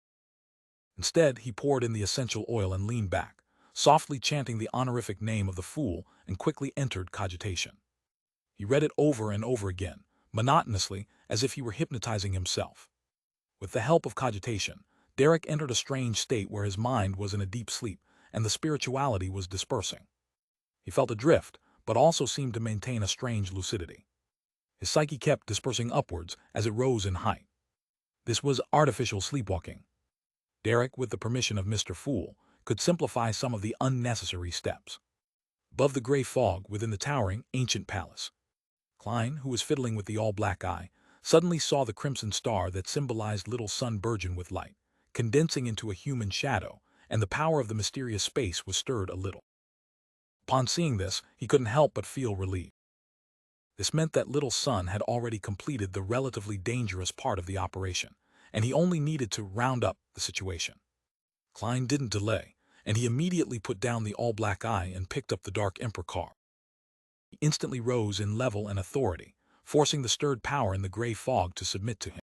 Instead, he poured in the essential oil and leaned back, softly chanting the honorific name of the fool, and quickly entered cogitation. He read it over and over again, monotonously, as if he were hypnotizing himself. With the help of cogitation, Derek entered a strange state where his mind was in a deep sleep, and the spirituality was dispersing. He felt adrift, but also seemed to maintain a strange lucidity. His psyche kept dispersing upwards as it rose in height. This was artificial sleepwalking. Derek, with the permission of Mr. Fool, could simplify some of the unnecessary steps. Above the gray fog within the towering, ancient palace, Klein, who was fiddling with the all-black eye, suddenly saw the crimson star that symbolized little sun burgeon with light, condensing into a human shadow, and the power of the mysterious space was stirred a little. Upon seeing this, he couldn't help but feel relieved. This meant that little Sun had already completed the relatively dangerous part of the operation, and he only needed to round up the situation. Klein didn't delay, and he immediately put down the all-black eye and picked up the Dark Emperor card. He instantly rose in level and authority, forcing the stirred power in the gray fog to submit to him.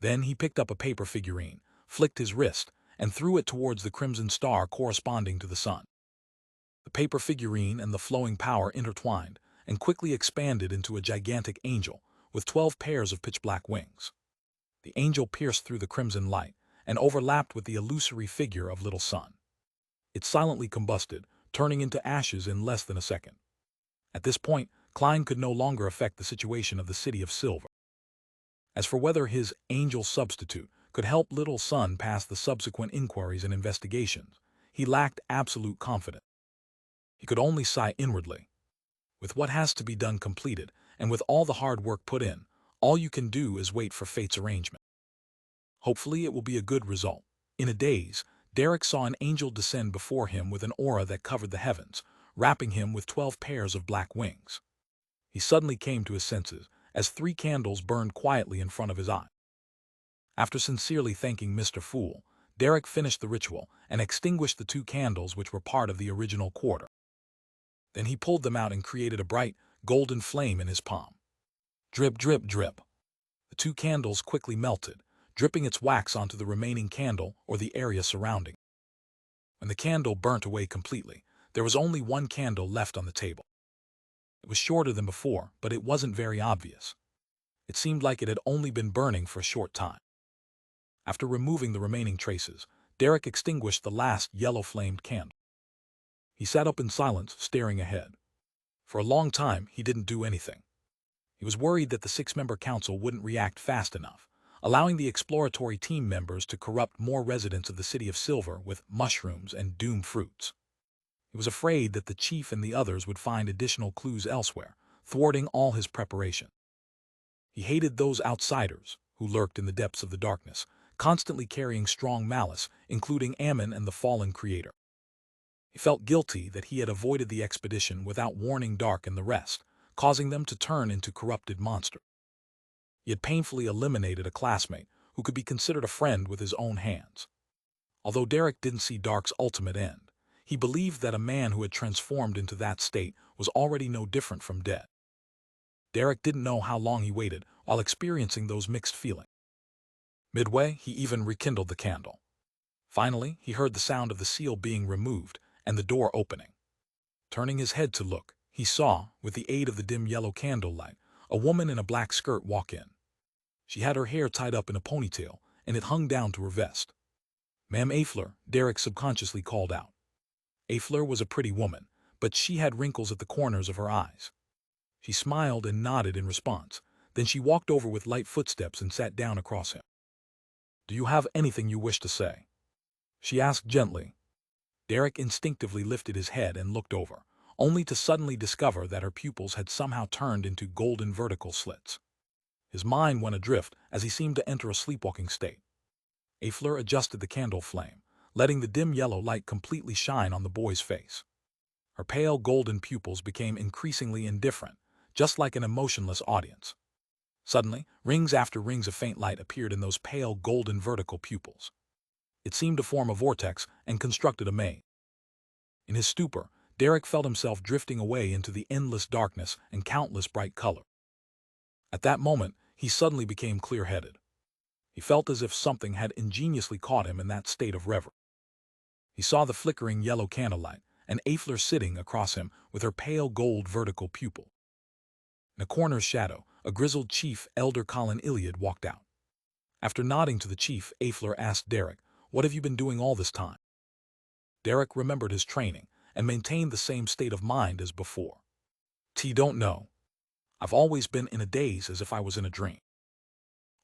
Then he picked up a paper figurine, flicked his wrist, and threw it towards the crimson star corresponding to the sun. The paper figurine and the flowing power intertwined and quickly expanded into a gigantic angel with 12 pairs of pitch-black wings. The angel pierced through the crimson light and overlapped with the illusory figure of Little Sun. It silently combusted, turning into ashes in less than a second. At this point, Klein could no longer affect the situation of the City of Silver. As for whether his angel substitute could help Little Sun pass the subsequent inquiries and investigations, he lacked absolute confidence. He could only sigh inwardly. With what has to be done completed, and with all the hard work put in, all you can do is wait for fate's arrangement. Hopefully it will be a good result. In a daze, Derek saw an angel descend before him with an aura that covered the heavens, wrapping him with 12 pairs of black wings. He suddenly came to his senses, as 3 candles burned quietly in front of his eye. After sincerely thanking Mr. Fool, Derek finished the ritual and extinguished the 2 candles which were part of the original quarter. Then he pulled them out and created a bright, golden flame in his palm. Drip, drip, drip. The 2 candles quickly melted, dripping its wax onto the remaining candle or the area surrounding. When the candle burnt away completely, there was only 1 candle left on the table. It was shorter than before, but it wasn't very obvious. It seemed like it had only been burning for a short time. After removing the remaining traces, Derek extinguished the last yellow-flamed candle. He sat up in silence, staring ahead. For a long time, he didn't do anything. He was worried that the 6-member council wouldn't react fast enough, allowing the exploratory team members to corrupt more residents of the City of Silver with mushrooms and doom fruits. He was afraid that the chief and the others would find additional clues elsewhere, thwarting all his preparation. He hated those outsiders who lurked in the depths of the darkness, constantly carrying strong malice, including Ammon and the fallen creator. He felt guilty that he had avoided the expedition without warning Dark and the rest, causing them to turn into corrupted monsters. He had painfully eliminated a classmate who could be considered a friend with his own hands. Although Derek didn't see Dark's ultimate end, he believed that a man who had transformed into that state was already no different from dead. Derek didn't know how long he waited while experiencing those mixed feelings. Midway, he even rekindled the candle. Finally, he heard the sound of the seal being removed and the door opening. Turning his head to look, he saw, with the aid of the dim yellow candlelight, a woman in a black skirt walk in. She had her hair tied up in a ponytail, and it hung down to her vest. "Ma'am Afler," Derek subconsciously called out. Afler was a pretty woman, but she had wrinkles at the corners of her eyes. She smiled and nodded in response, then she walked over with light footsteps and sat down across him. "Do you have anything you wish to say?" she asked gently. Derek instinctively lifted his head and looked over, only to suddenly discover that her pupils had somehow turned into golden vertical slits. His mind went adrift as he seemed to enter a sleepwalking state. Afler adjusted the candle flame, letting the dim yellow light completely shine on the boy's face. Her pale golden pupils became increasingly indifferent, just like an emotionless audience. Suddenly, rings after rings of faint light appeared in those pale golden vertical pupils. It seemed to form a vortex and constructed a maze. In his stupor, Derek felt himself drifting away into the endless darkness and countless bright colors. At that moment, he suddenly became clear-headed. He felt as if something had ingeniously caught him in that state of reverie. He saw the flickering yellow candlelight, and Aifler sitting across him with her pale gold vertical pupil. In a corner's shadow, a grizzled chief, Elder Colin Iliad, walked out. After nodding to the chief, Aifler asked Derek, "What have you been doing all this time?" Derek remembered his training and maintained the same state of mind as before. Don't know. I've always been in a daze as if I was in a dream.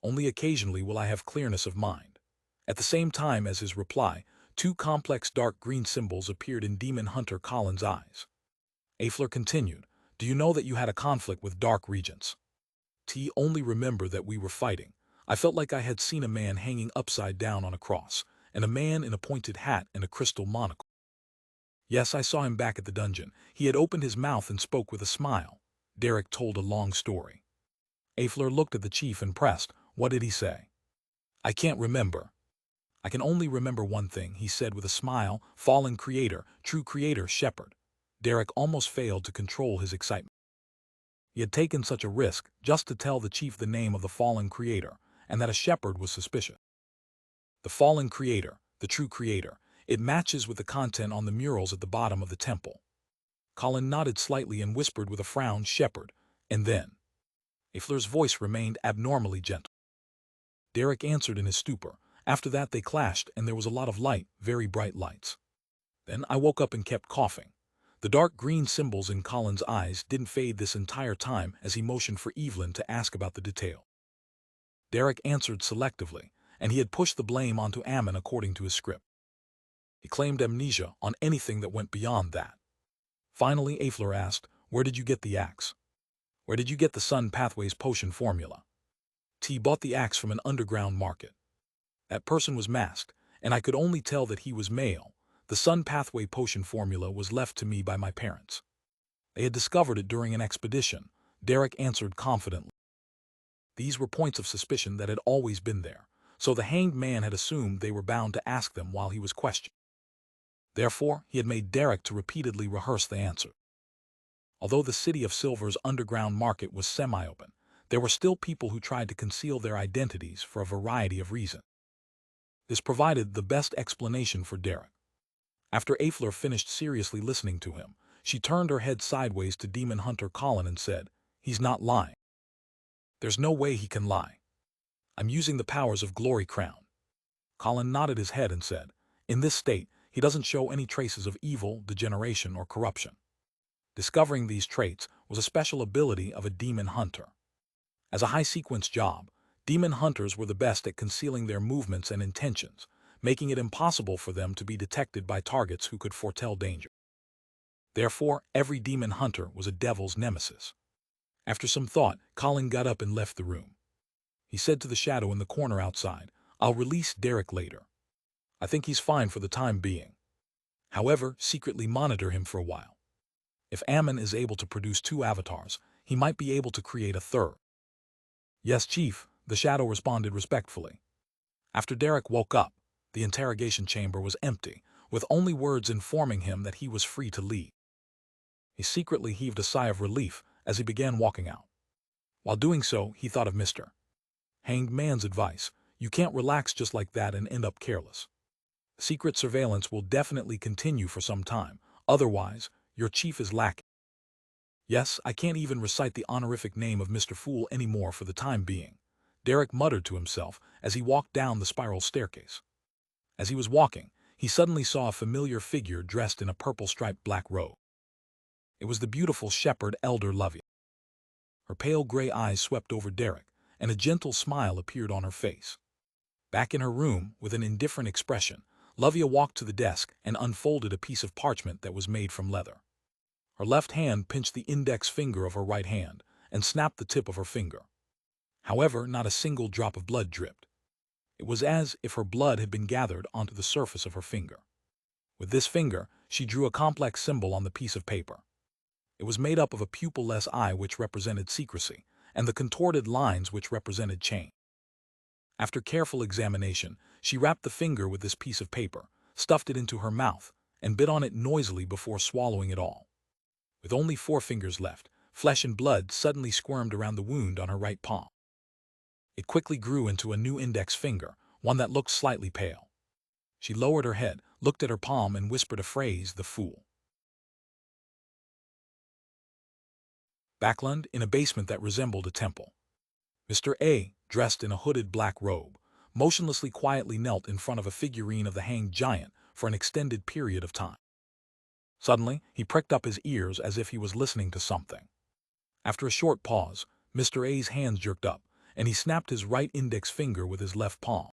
Only occasionally will I have clearness of mind. At the same time as his reply, two complex dark green symbols appeared in Demon Hunter Colin's eyes. Aifler continued, "Do you know that you had a conflict with Dark Regents?" Only remember that we were fighting. I felt like I had seen a man hanging upside down on a cross, and a man in a pointed hat and a crystal monocle. Yes, I saw him back at the dungeon. He had opened his mouth and spoke with a smile. Derek told a long story. Aifler looked at the chief and pressed, "What did he say?" "I can't remember. I can only remember one thing," he said with a smile, "fallen creator, true creator, shepherd." Derek almost failed to control his excitement. He had taken such a risk just to tell the chief the name of the fallen creator, and that a shepherd was suspicious. The fallen creator, the true creator, it matches with the content on the murals at the bottom of the temple. Colin nodded slightly and whispered with a frown, "Shepherd." And then Aifler's voice remained abnormally gentle. Derek answered in his stupor. After that they clashed, and there was a lot of light, very bright lights. Then I woke up and kept coughing. The dark green symbols in Colin's eyes didn't fade this entire time as he motioned for Evelyn to ask about the detail. Derek answered selectively, and he had pushed the blame onto Ammon according to his script. He claimed amnesia on anything that went beyond that. Finally, Aifler asked, "Where did you get the axe? Where did you get the Sun Pathways potion formula?" Bought the axe from an underground market. That person was masked, and I could only tell that he was male. The Sun Pathway potion formula was left to me by my parents. They had discovered it during an expedition, Derek answered confidently. These were points of suspicion that had always been there, so the hanged man had assumed they were bound to ask them while he was questioned. Therefore, he had made Derek to repeatedly rehearse the answer. Although the City of Silver's underground market was semi-open, there were still people who tried to conceal their identities for a variety of reasons. This provided the best explanation for Derek. After Aifler finished seriously listening to him, she turned her head sideways to Demon Hunter Colin and said, "He's not lying. There's no way he can lie. I'm using the powers of Glory Crown." Colin nodded his head and said, "In this state, he doesn't show any traces of evil, degeneration, or corruption." Discovering these traits was a special ability of a demon hunter. As a high-sequence job, demon hunters were the best at concealing their movements and intentions, making it impossible for them to be detected by targets who could foretell danger. Therefore, every demon hunter was a devil's nemesis. After some thought, Colin got up and left the room. He said to the shadow in the corner outside, "I'll release Derek later. I think he's fine for the time being. However, secretly monitor him for a while. If Ammon is able to produce 2 avatars, he might be able to create a third." "Yes, Chief," the shadow responded respectfully. After Derek woke up, the interrogation chamber was empty, with only words informing him that he was free to leave. He secretly heaved a sigh of relief as he began walking out. While doing so, he thought of Mr. Hanged Man's advice: you can't relax just like that and end up careless. Secret surveillance will definitely continue for some time, otherwise, your chief is lacking. Yes, I can't even recite the honorific name of Mr. Fool anymore for the time being, Derek muttered to himself as he walked down the spiral staircase. As he was walking, he suddenly saw a familiar figure dressed in a purple-striped black robe. It was the beautiful shepherd Elder Lovia. Her pale gray eyes swept over Derek, and a gentle smile appeared on her face. Back in her room, with an indifferent expression, Lovia walked to the desk and unfolded a piece of parchment that was made from leather. Her left hand pinched the index finger of her right hand and snapped the tip of her finger. However, not a single drop of blood dripped. It was as if her blood had been gathered onto the surface of her finger. With this finger, she drew a complex symbol on the piece of paper. It was made up of a pupil-less eye which represented secrecy, and the contorted lines which represented change. After careful examination, she wrapped the finger with this piece of paper, stuffed it into her mouth, and bit on it noisily before swallowing it all. With only 4 fingers left, flesh and blood suddenly squirmed around the wound on her right palm. It quickly grew into a new index finger, one that looked slightly pale. She lowered her head, looked at her palm, and whispered a phrase, "The fool." Backland, in a basement that resembled a temple. Mr. A, dressed in a hooded black robe, motionlessly quietly knelt in front of a figurine of the hanged giant for an extended period of time. Suddenly, he pricked up his ears as if he was listening to something. After a short pause, Mr. A's hands jerked up, and he snapped his right index finger with his left palm.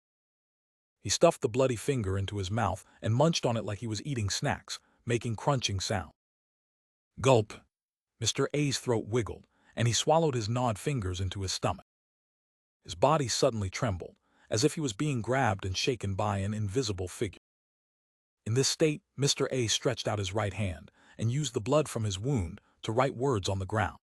He stuffed the bloody finger into his mouth and munched on it like he was eating snacks, making crunching sound. Gulp! Mr. A's throat wiggled, and he swallowed his gnawed fingers into his stomach. His body suddenly trembled, as if he was being grabbed and shaken by an invisible figure. In this state, Mr. A stretched out his right hand and used the blood from his wound to write words on the ground.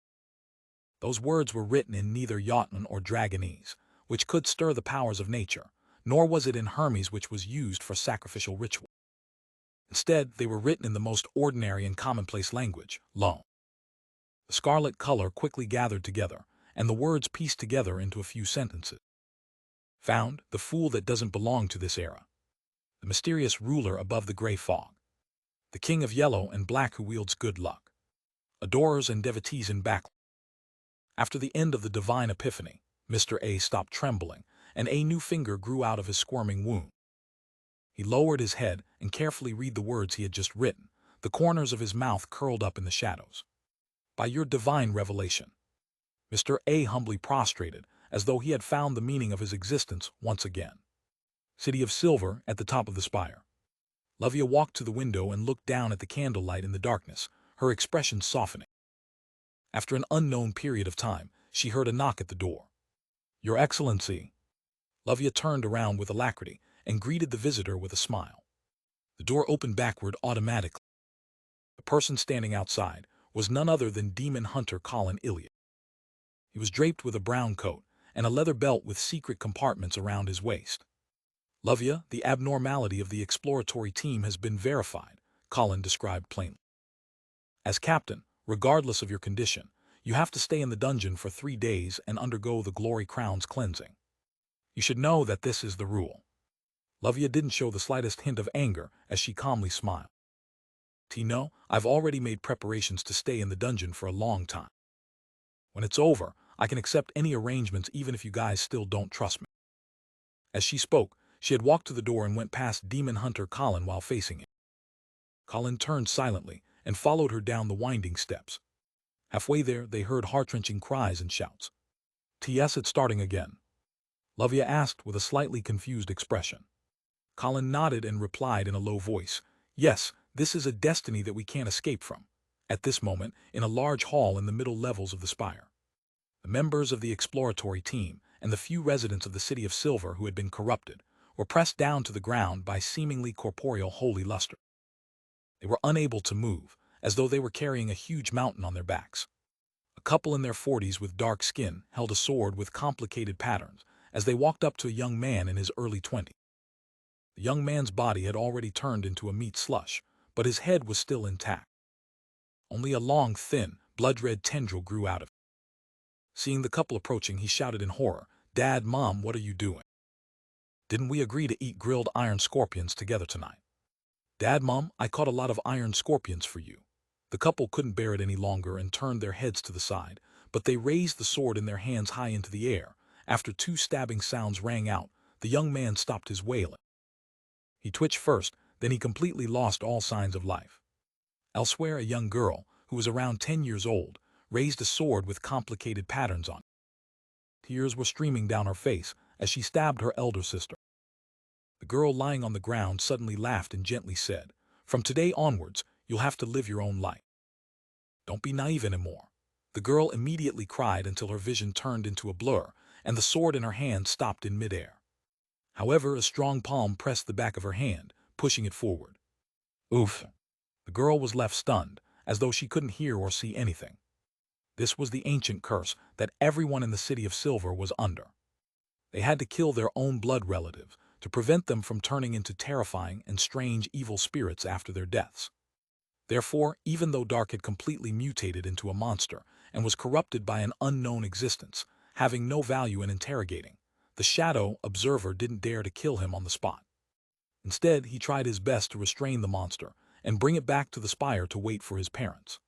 Those words were written in neither Jotun or Dragonese, which could stir the powers of nature, nor was it in Hermes, which was used for sacrificial ritual. Instead, they were written in the most ordinary and commonplace language, Loam. The scarlet color quickly gathered together, and the words pieced together into a few sentences. Found, the fool that doesn't belong to this era. The mysterious ruler above the gray fog. The king of yellow and black who wields good luck. Adorers and devotees in back. After the end of the divine epiphany, Mr. A stopped trembling, and a new finger grew out of his squirming wound. He lowered his head and carefully read the words he had just written, the corners of his mouth curled up in the shadows. By your divine revelation. Mr. A humbly prostrated, as though he had found the meaning of his existence once again. City of Silver, at the top of the spire. Lovia walked to the window and looked down at the candlelight in the darkness, her expression softening. After an unknown period of time, she heard a knock at the door. Your Excellency. Lovia turned around with alacrity and greeted the visitor with a smile. The door opened backward automatically. The person standing outside was none other than demon hunter Colin Illiot. He was draped with a brown coat and a leather belt with secret compartments around his waist. Lovia, the abnormality of the exploratory team has been verified, Colin described plainly. As captain, regardless of your condition, you have to stay in the dungeon for 3 days and undergo the Glory Crown's cleansing. You should know that this is the rule. Lovia didn't show the slightest hint of anger as she calmly smiled. Tino, I've already made preparations to stay in the dungeon for a long time. When it's over, I can accept any arrangements even if you guys still don't trust me. As she spoke, she had walked to the door and went past demon hunter Colin while facing him. Colin turned silently and followed her down the winding steps. Halfway there, they heard heart-wrenching cries and shouts. "TS, it's starting again?" Lovia asked with a slightly confused expression. Colin nodded and replied in a low voice, "Yes, this is a destiny that we can't escape from." At this moment, in a large hall in the middle levels of the spire, the members of the exploratory team and the few residents of the City of Silver who had been corrupted were pressed down to the ground by seemingly corporeal holy luster. They were unable to move, as though they were carrying a huge mountain on their backs. A couple in their 40s with dark skin held a sword with complicated patterns as they walked up to a young man in his early 20s. The young man's body had already turned into a meat slush, but his head was still intact. Only a long, thin, blood-red tendril grew out of it. Seeing the couple approaching, he shouted in horror, "Dad, Mom, what are you doing? Didn't we agree to eat grilled iron scorpions together tonight?" "Dad, Mom, I caught a lot of iron scorpions for you." The couple couldn't bear it any longer and turned their heads to the side, but they raised the sword in their hands high into the air. After 2 stabbing sounds rang out, the young man stopped his wailing. He twitched first, then he completely lost all signs of life. Elsewhere, a young girl, who was around 10 years old, raised a sword with complicated patterns on it. Tears were streaming down her face as she stabbed her elder sister. The girl lying on the ground suddenly laughed and gently said, "From today onwards, you'll have to live your own life. Don't be naive anymore." The girl immediately cried until her vision turned into a blur, and the sword in her hand stopped in midair. However, a strong palm pressed the back of her hand, pushing it forward. Oof! The girl was left stunned, as though she couldn't hear or see anything. This was the ancient curse that everyone in the City of Silver was under. They had to kill their own blood relatives to prevent them from turning into terrifying and strange evil spirits after their deaths. Therefore, even though Dark had completely mutated into a monster and was corrupted by an unknown existence, having no value in interrogating, the shadow observer didn't dare to kill him on the spot. Instead, he tried his best to restrain the monster and bring it back to the spire to wait for his parents.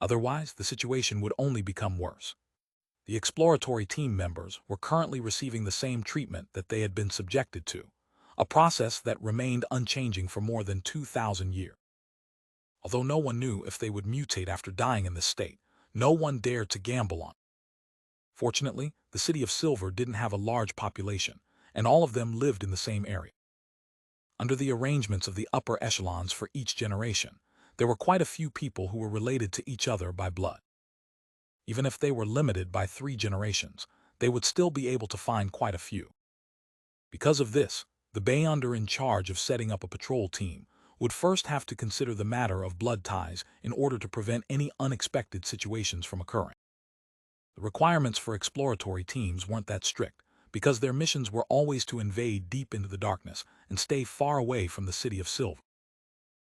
Otherwise, the situation would only become worse. The exploratory team members were currently receiving the same treatment that they had been subjected to, a process that remained unchanging for more than 2,000 years. Although no one knew if they would mutate after dying in this state, no one dared to gamble on it. Fortunately, the city of Silver didn't have a large population, and all of them lived in the same area. Under the arrangements of the upper echelons for each generation, there were quite a few people who were related to each other by blood. Even if they were limited by 3 generations, they would still be able to find quite a few. Because of this, the Beyonder in charge of setting up a patrol team would first have to consider the matter of blood ties in order to prevent any unexpected situations from occurring. The requirements for exploratory teams weren't that strict, because their missions were always to invade deep into the darkness and stay far away from the City of Silver.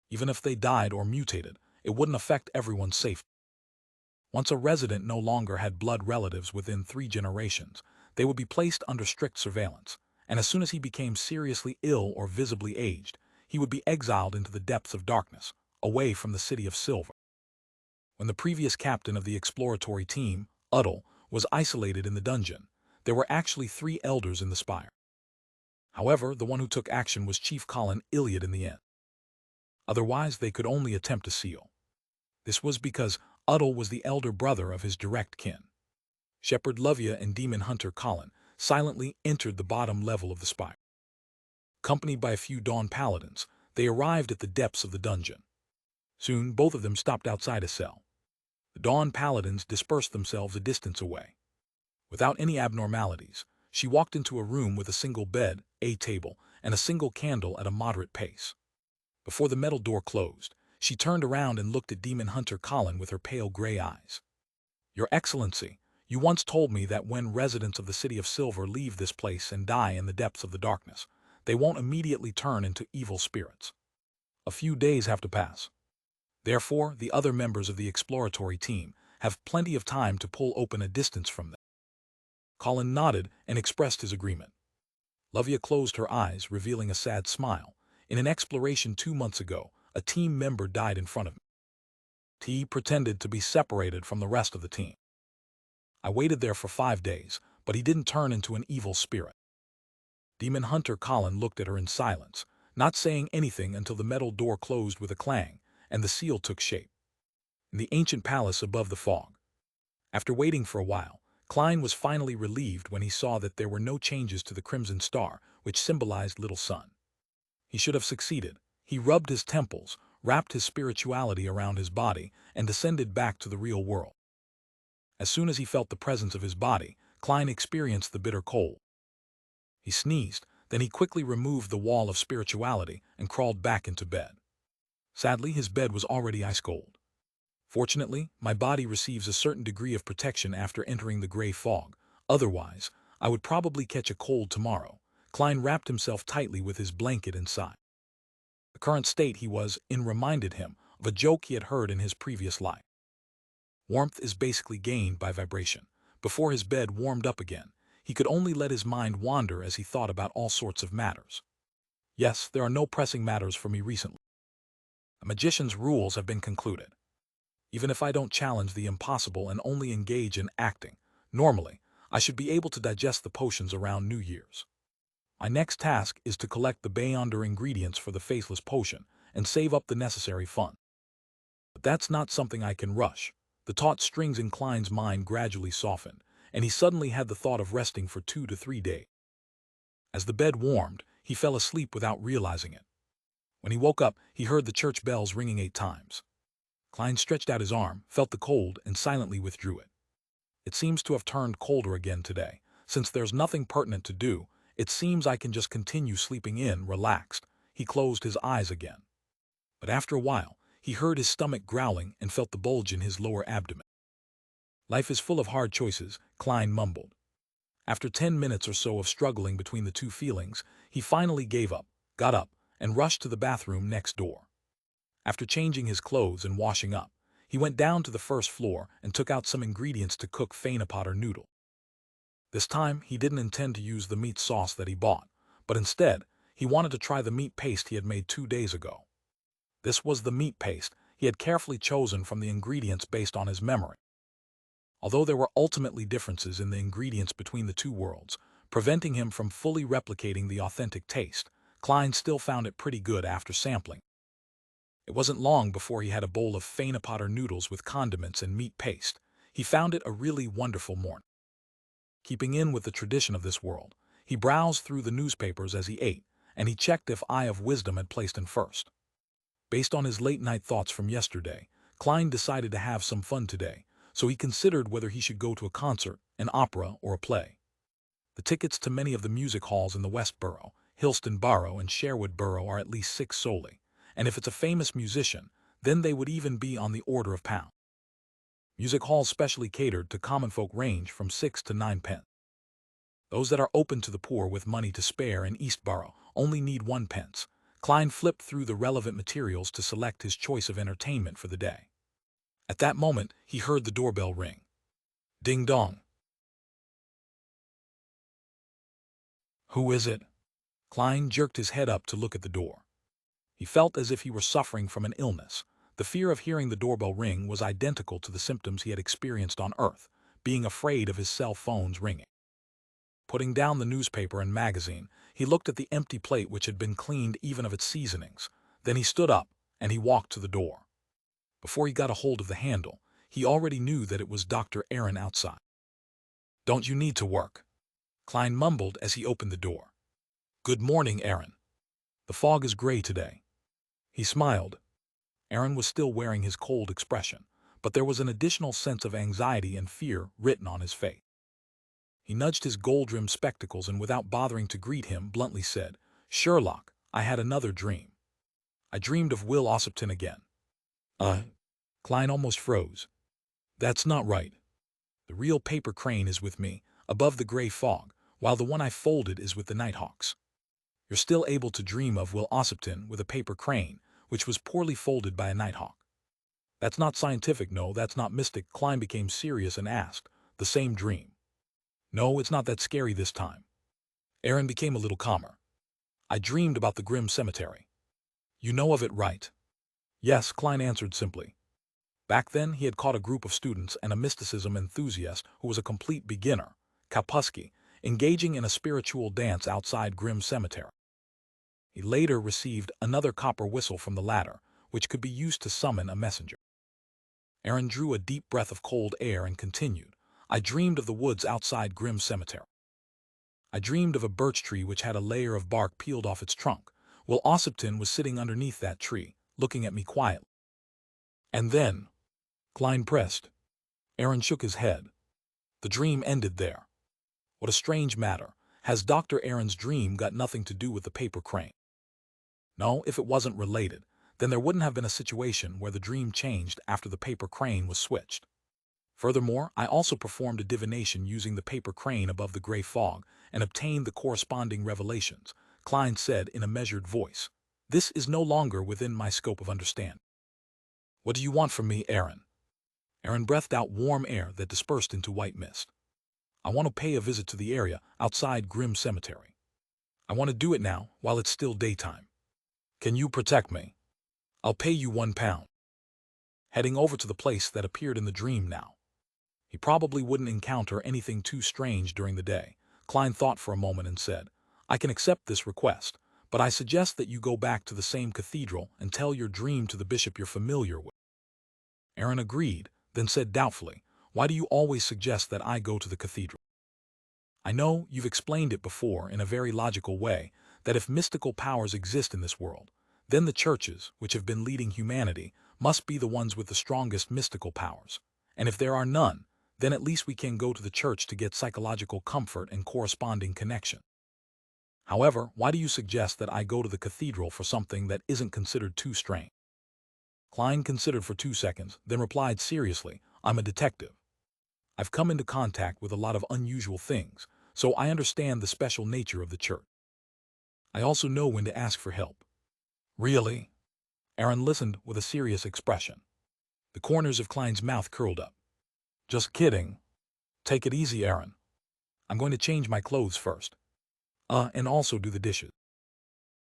Even if they died or mutated, it wouldn't affect everyone's safety. Once a resident no longer had blood relatives within 3 generations, they would be placed under strict surveillance, and as soon as he became seriously ill or visibly aged, he would be exiled into the depths of darkness, away from the City of Silver. When the previous captain of the exploratory team, Uddle, was isolated in the dungeon, there were actually 3 elders in the spire. However, the one who took action was Chief Colin Iliad in the end. Otherwise, they could only attempt to seal. This was because Uddle was the elder brother of his direct kin. Shepherd Lovia and demon hunter Colin silently entered the bottom level of the spire. Accompanied by a few Dawn Paladins, they arrived at the depths of the dungeon. Soon, both of them stopped outside a cell. The Dawn Paladins dispersed themselves a distance away. Without any abnormalities, she walked into a room with a single bed, a table, and a single candle at a moderate pace. Before the metal door closed, she turned around and looked at demon hunter Colin with her pale gray eyes. "Your Excellency, you once told me that when residents of the City of Silver leave this place and die in the depths of the darkness, they won't immediately turn into evil spirits. A few days have to pass. Therefore, the other members of the exploratory team have plenty of time to pull open a distance from them." Colin nodded and expressed his agreement. Lovia closed her eyes, revealing a sad smile. "In an exploration 2 months ago, a team member died in front of me. He pretended to be separated from the rest of the team. I waited there for 5 days, but he didn't turn into an evil spirit." Demon hunter Colin looked at her in silence, not saying anything until the metal door closed with a clang, and the seal took shape. In the ancient palace above the fog. After waiting for a while, Klein was finally relieved when he saw that there were no changes to the crimson star, which symbolized Little Sun. He should have succeeded. He rubbed his temples, wrapped his spirituality around his body, and descended back to the real world. As soon as he felt the presence of his body, Klein experienced the bitter cold. He sneezed, then he quickly removed the wall of spirituality and crawled back into bed. Sadly, his bed was already ice cold. "Fortunately, my body receives a certain degree of protection after entering the gray fog. Otherwise, I would probably catch a cold tomorrow." Klein wrapped himself tightly with his blanket and sighed. The current state he was in reminded him of a joke he had heard in his previous life. Warmth is basically gained by vibration. Before his bed warmed up again, he could only let his mind wander as he thought about all sorts of matters. "Yes, there are no pressing matters for me recently. A magician's rules have been concluded. Even if I don't challenge the impossible and only engage in acting, normally, I should be able to digest the potions around New Year's. My next task is to collect the Beyonder ingredients for the Faceless Potion and save up the necessary funds. But that's not something I can rush." The taut strings in Klein's mind gradually softened, and he suddenly had the thought of resting for 2 to 3 days. As the bed warmed, he fell asleep without realizing it. When he woke up, he heard the church bells ringing 8 times. Klein stretched out his arm, felt the cold, and silently withdrew it. "It seems to have turned colder again today. Since there's nothing pertinent to do, it seems I can just continue sleeping in, relaxed." He closed his eyes again. But after a while, he heard his stomach growling and felt the bulge in his lower abdomen. "Life is full of hard choices," Klein mumbled. After 10 minutes or so of struggling between the two feelings, he finally gave up, got up, and rushed to the bathroom next door. After changing his clothes and washing up, he went down to the first floor and took out some ingredients to cook Phaenopotter noodle. This time, he didn't intend to use the meat sauce that he bought, but instead, he wanted to try the meat paste he had made 2 days ago. This was the meat paste he had carefully chosen from the ingredients based on his memory. Although there were ultimately differences in the ingredients between the two worlds, preventing him from fully replicating the authentic taste, Klein still found it pretty good after sampling. It wasn't long before he had a bowl of Potter noodles with condiments and meat paste. He found it a really wonderful morning. Keeping in with the tradition of this world, he browsed through the newspapers as he ate, and he checked if Eye of Wisdom had placed him first. Based on his late-night thoughts from yesterday, Klein decided to have some fun today, so he considered whether he should go to a concert, an opera, or a play. The tickets to many of the music halls in the West Borough, Hillston Borough, and Sherwood Borough are at least 6 solely, and if it's a famous musician, then they would even be on the order of pounds. Music halls specially catered to common folk range from 6 to 9 pence. Those that are open to the poor with money to spare in East Borough only need 1 pence. Klein flipped through the relevant materials to select his choice of entertainment for the day. At that moment, he heard the doorbell ring. Ding dong. Who is it? Klein jerked his head up to look at the door. He felt as if he were suffering from an illness. The fear of hearing the doorbell ring was identical to the symptoms he had experienced on Earth, being afraid of his cell phone's ringing. Putting down the newspaper and magazine, he looked at the empty plate which had been cleaned even of its seasonings. Then he stood up, and he walked to the door. Before he got a hold of the handle, he already knew that it was Dr. Aaron outside. "Don't you need to work?" Klein mumbled as he opened the door. "Good morning, Aaron. The fog is gray today." He smiled. Aaron was still wearing his cold expression, but there was an additional sense of anxiety and fear written on his face. He nudged his gold-rimmed spectacles and without bothering to greet him, bluntly said, "Sherlock, I had another dream. I dreamed of Will Ossipton again." Klein almost froze. "That's not right. The real paper crane is with me, above the gray fog, while the one I folded is with the nighthawks. You're still able to dream of Will Ossipton with a paper crane, which was poorly folded by a nighthawk. That's not scientific, no, that's not mystic." Klein became serious and asked, "The same dream?" "No, it's not that scary this time." Aaron became a little calmer. "I dreamed about the grim cemetery." "You know of it, right?" "Yes," Klein answered simply. Back then, he had caught a group of students and a mysticism enthusiast who was a complete beginner, Kapusky, engaging in a spiritual dance outside Grim Cemetery. He later received another copper whistle from the latter, which could be used to summon a messenger. Aaron drew a deep breath of cold air and continued, "I dreamed of the woods outside Grim Cemetery. I dreamed of a birch tree which had a layer of bark peeled off its trunk. Will Ossipton was sitting underneath that tree, looking at me quietly. And then," Klein pressed. Aaron shook his head. "The dream ended there." "What a strange matter. Has Dr. Aaron's dream got nothing to do with the paper crane?" "No, if it wasn't related, then there wouldn't have been a situation where the dream changed after the paper crane was switched. Furthermore, I also performed a divination using the paper crane above the gray fog and obtained the corresponding revelations," Klein said in a measured voice. "This is no longer within my scope of understanding." "What do you want from me, Aaron?" Aaron breathed out warm air that dispersed into white mist. "I want to pay a visit to the area outside Grim Cemetery. I want to do it now while it's still daytime. Can you protect me? I'll pay you £1. Heading over to the place that appeared in the dream now. He probably wouldn't encounter anything too strange during the day. Klein thought for a moment and said, "I can accept this request, but I suggest that you go back to the same cathedral and tell your dream to the bishop you're familiar with." Aaron agreed, then said doubtfully, "Why do you always suggest that I go to the cathedral?" "I know you've explained it before in a very logical way, that if mystical powers exist in this world, then the churches, which have been leading humanity, must be the ones with the strongest mystical powers. And if there are none, then at least we can go to the church to get psychological comfort and corresponding connection. However, why do you suggest that I go to the cathedral for something that isn't considered too strange?" Klein considered for 2 seconds, then replied seriously, "I'm a detective. I've come into contact with a lot of unusual things, so I understand the special nature of the church. I also know when to ask for help." "Really?" Aaron listened with a serious expression. The corners of Klein's mouth curled up. "Just kidding. Take it easy, Aaron. I'm going to change my clothes first. And also do the dishes.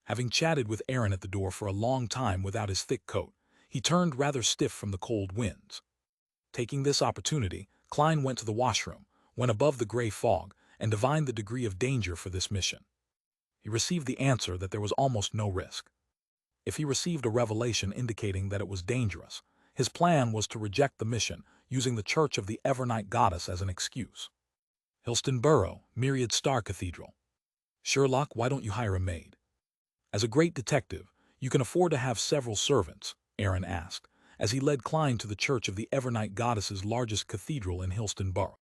Having chatted with Aaron at the door for a long time without his thick coat, he turned rather stiff from the cold winds. Taking this opportunity, Klein went to the washroom, went above the gray fog, and divined the degree of danger for this mission. He received the answer that there was almost no risk. If he received a revelation indicating that it was dangerous, his plan was to reject the mission, using the Church of the Evernight Goddess as an excuse. Hillstonborough, Myriad Star Cathedral. Sherlock, why don't you hire a maid? As a great detective, you can afford to have several servants, Aaron asked, as he led Klein to the Church of the Evernight Goddess's largest cathedral in Hillstonborough.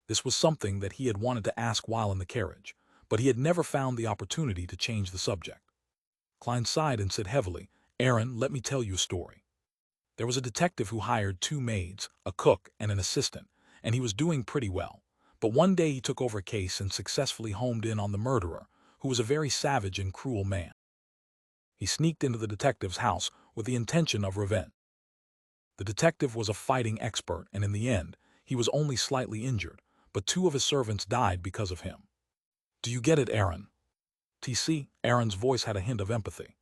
This was something that he had wanted to ask while in the carriage, but he had never found the opportunity to change the subject. Klein sighed and said heavily, Aaron, let me tell you a story. There was a detective who hired 2 maids, a cook and an assistant, and he was doing pretty well. But one day he took over a case and successfully homed in on the murderer, who was a very savage and cruel man. He sneaked into the detective's house with the intention of revenge. The detective was a fighting expert, and in the end, he was only slightly injured, but 2 of his servants died because of him. Do you get it, Aaron? TC, Aaron's voice had a hint of empathy.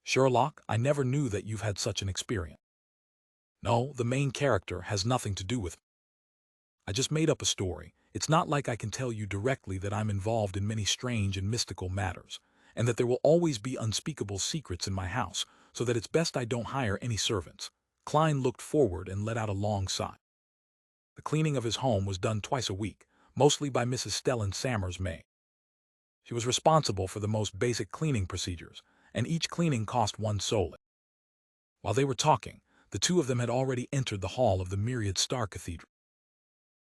Sherlock, I never knew that you've had such an experience. No, the main character has nothing to do with me. I just made up a story. It's not like I can tell you directly that I'm involved in many strange and mystical matters, and that there will always be unspeakable secrets in my house, so that it's best I don't hire any servants. Klein looked forward and let out a long sigh. The cleaning of his home was done twice a week, mostly by Mrs. Stellan Sammer's maid. She was responsible for the most basic cleaning procedures, and each cleaning cost 1 solid. While they were talking, the 2 of them had already entered the hall of the Myriad Star Cathedral.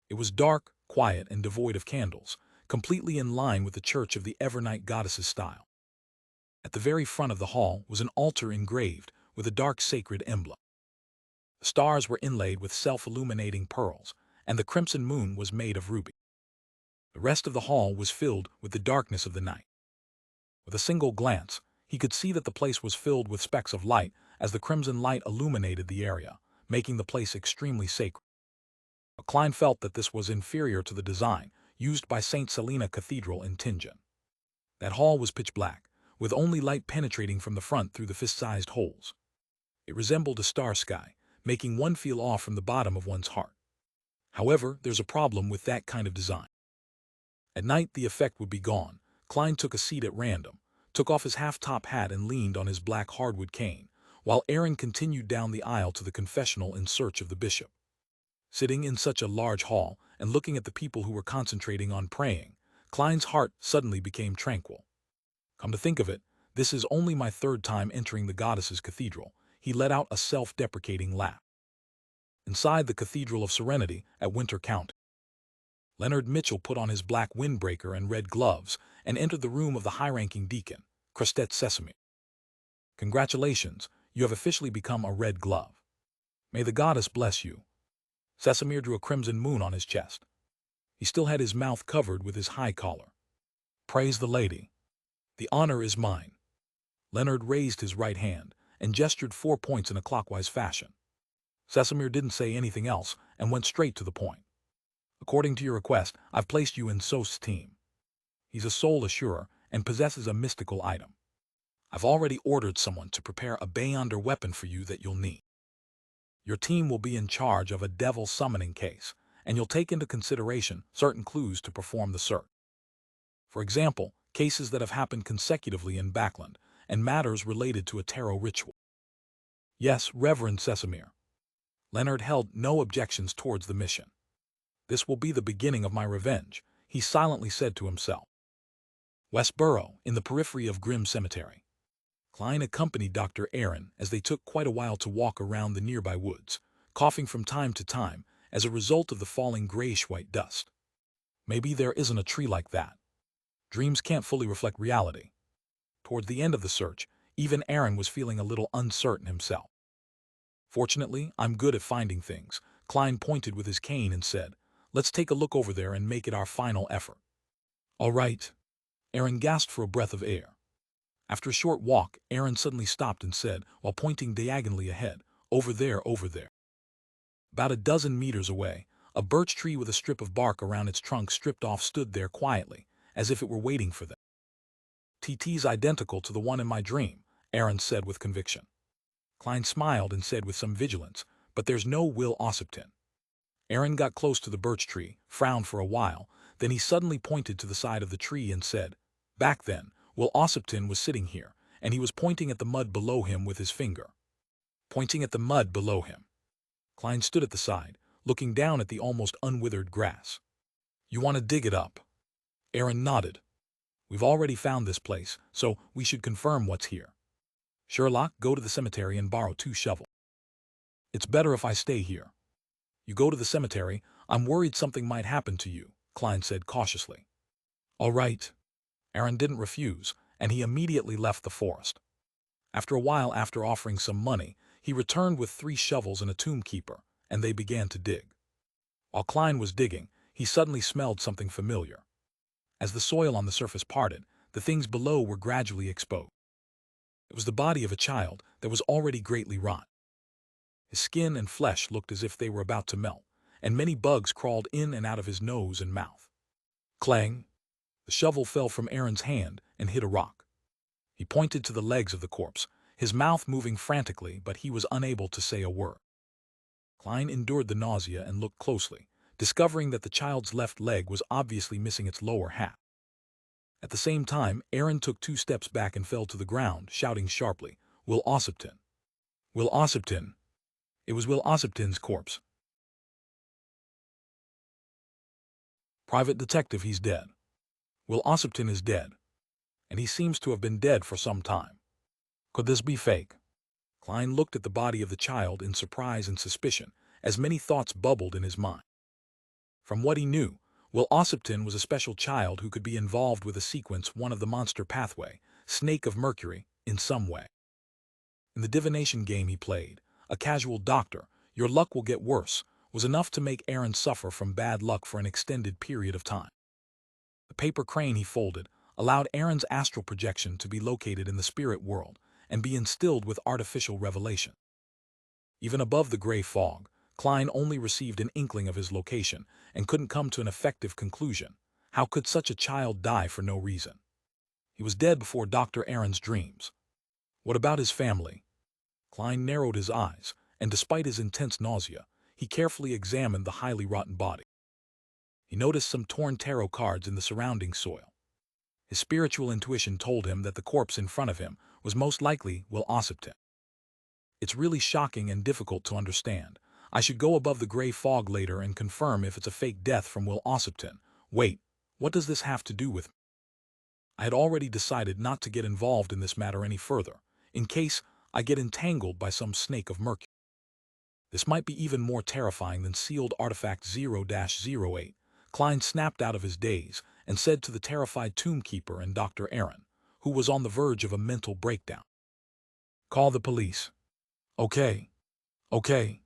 It was dark, quiet, and devoid of candles, completely in line with the Church of the Evernight Goddess's style. At the very front of the hall was an altar engraved with a dark sacred emblem. The stars were inlaid with self-illuminating pearls, and the crimson moon was made of ruby. The rest of the hall was filled with the darkness of the night. With a single glance, he could see that the place was filled with specks of light as the crimson light illuminated the area, making the place extremely sacred. But Klein felt that this was inferior to the design used by St. Selena Cathedral in Tingen. That hall was pitch black, with only light penetrating from the front through the fist-sized holes. It resembled a star sky, making one feel awe from the bottom of one's heart. However, there's a problem with that kind of design. At night, the effect would be gone. Klein took a seat at random, took off his half-top hat and leaned on his black hardwood cane, while Aaron continued down the aisle to the confessional in search of the bishop. Sitting in such a large hall and looking at the people who were concentrating on praying, Klein's heart suddenly became tranquil. Come to think of it, this is only my 3rd time entering the goddess's cathedral. He let out a self-deprecating laugh. Inside the Cathedral of Serenity at Winter County, Leonard Mitchell put on his black windbreaker and red gloves and entered the room of the high-ranking deacon, Crestet Sesame. Congratulations, you have officially become a red glove. May the goddess bless you. Sesamir drew a crimson moon on his chest. He still had his mouth covered with his high collar. Praise the lady. The honor is mine. Leonard raised his right hand and gestured 4 points in a clockwise fashion. Sesamir didn't say anything else and went straight to the point. According to your request, I've placed you in Sos's team. He's a soul assurer and possesses a mystical item. I've already ordered someone to prepare a Beyonder weapon for you that you'll need. Your team will be in charge of a devil summoning case, and you'll take into consideration certain clues to perform the search. For example, cases that have happened consecutively in Backland, and matters related to a tarot ritual. Yes, Reverend Sesamir. Leonard held no objections towards the mission. This will be the beginning of my revenge, he silently said to himself. Westboro, in the periphery of Grimm Cemetery. Klein accompanied Dr. Aaron as they took quite a while to walk around the nearby woods, coughing from time to time as a result of the falling grayish-white dust. Maybe there isn't a tree like that. Dreams can't fully reflect reality. Towards the end of the search, even Aaron was feeling a little uncertain himself. Fortunately, I'm good at finding things. Klein pointed with his cane and said, let's take a look over there and make it our final effort. All right. Aaron gasped for a breath of air. After a short walk, Aaron suddenly stopped and said, while pointing diagonally ahead, over there, over there. About a dozen meters away, A birch tree with a strip of bark around its trunk stripped off stood there quietly, as if it were waiting for them. "TT's identical to the one in my dream," Aaron said with conviction. Klein smiled and said with some vigilance, "But there's no Will Ossipton." Aaron got close to the birch tree, frowned for a while, then he suddenly pointed to the side of the tree and said, "Back then, Will Ossipton was sitting here, and he was pointing at the mud below him with his finger." Pointing at the mud below him. Klein stood at the side, looking down at the almost unwithered grass. "You want to dig it up?" Aaron nodded. "We've already found this place, so we should confirm what's here. Sherlock, go to the cemetery and borrow 2 shovels. It's better if I stay here." "You go to the cemetery. I'm worried something might happen to you," Klein said cautiously. "All right." Aaron didn't refuse, and he immediately left the forest. After a while, after offering some money, he returned with 3 shovels and a tomb keeper, and they began to dig. While Klein was digging, he suddenly smelled something familiar. As the soil on the surface parted, the things below were gradually exposed. It was the body of a child that was already greatly rot. His skin and flesh looked as if they were about to melt, and many bugs crawled in and out of his nose and mouth. Clang! The shovel fell from Aaron's hand and hit a rock. He pointed to the legs of the corpse, his mouth moving frantically, but he was unable to say a word. Klein endured the nausea and looked closely, discovering that the child's left leg was obviously missing its lower half. At the same time, Aaron took 2 steps back and fell to the ground, shouting sharply, "Will Ossipton! Will Ossipton!" It was Will Ossipton's corpse. "Private detective, he's dead. Will Ossipton is dead. And he seems to have been dead for some time. Could this be fake?" Klein looked at the body of the child in surprise and suspicion, as many thoughts bubbled in his mind. From what he knew, Will Ossipton was a special child who could be involved with a sequence, one of the monster pathway, Snake of Mercury, in some way. In the divination game he played, a casual doctor, "Your luck will get worse," was enough to make Aaron suffer from bad luck for an extended period of time. The paper crane he folded allowed Aaron's astral projection to be located in the spirit world and be instilled with artificial revelation. Even above the gray fog, Klein only received an inkling of his location and couldn't come to an effective conclusion. How could such a child die for no reason? He was dead before Dr. Aaron's dreams. What about his family? Klein narrowed his eyes, and despite his intense nausea, he carefully examined the highly rotten body. He noticed some torn tarot cards in the surrounding soil. His spiritual intuition told him that the corpse in front of him was most likely Will Ossipton. "It's really shocking and difficult to understand. I should go above the gray fog later and confirm if it's a fake death from Will Ossipton. Wait, what does this have to do with me? I had already decided not to get involved in this matter any further, in case I get entangled by some snake of Mercury. This might be even more terrifying than sealed artifact 0-08. Klein snapped out of his daze and said to the terrified tomb keeper and Dr. Aaron, who was on the verge of a mental breakdown, "Call the police." "Okay. Okay."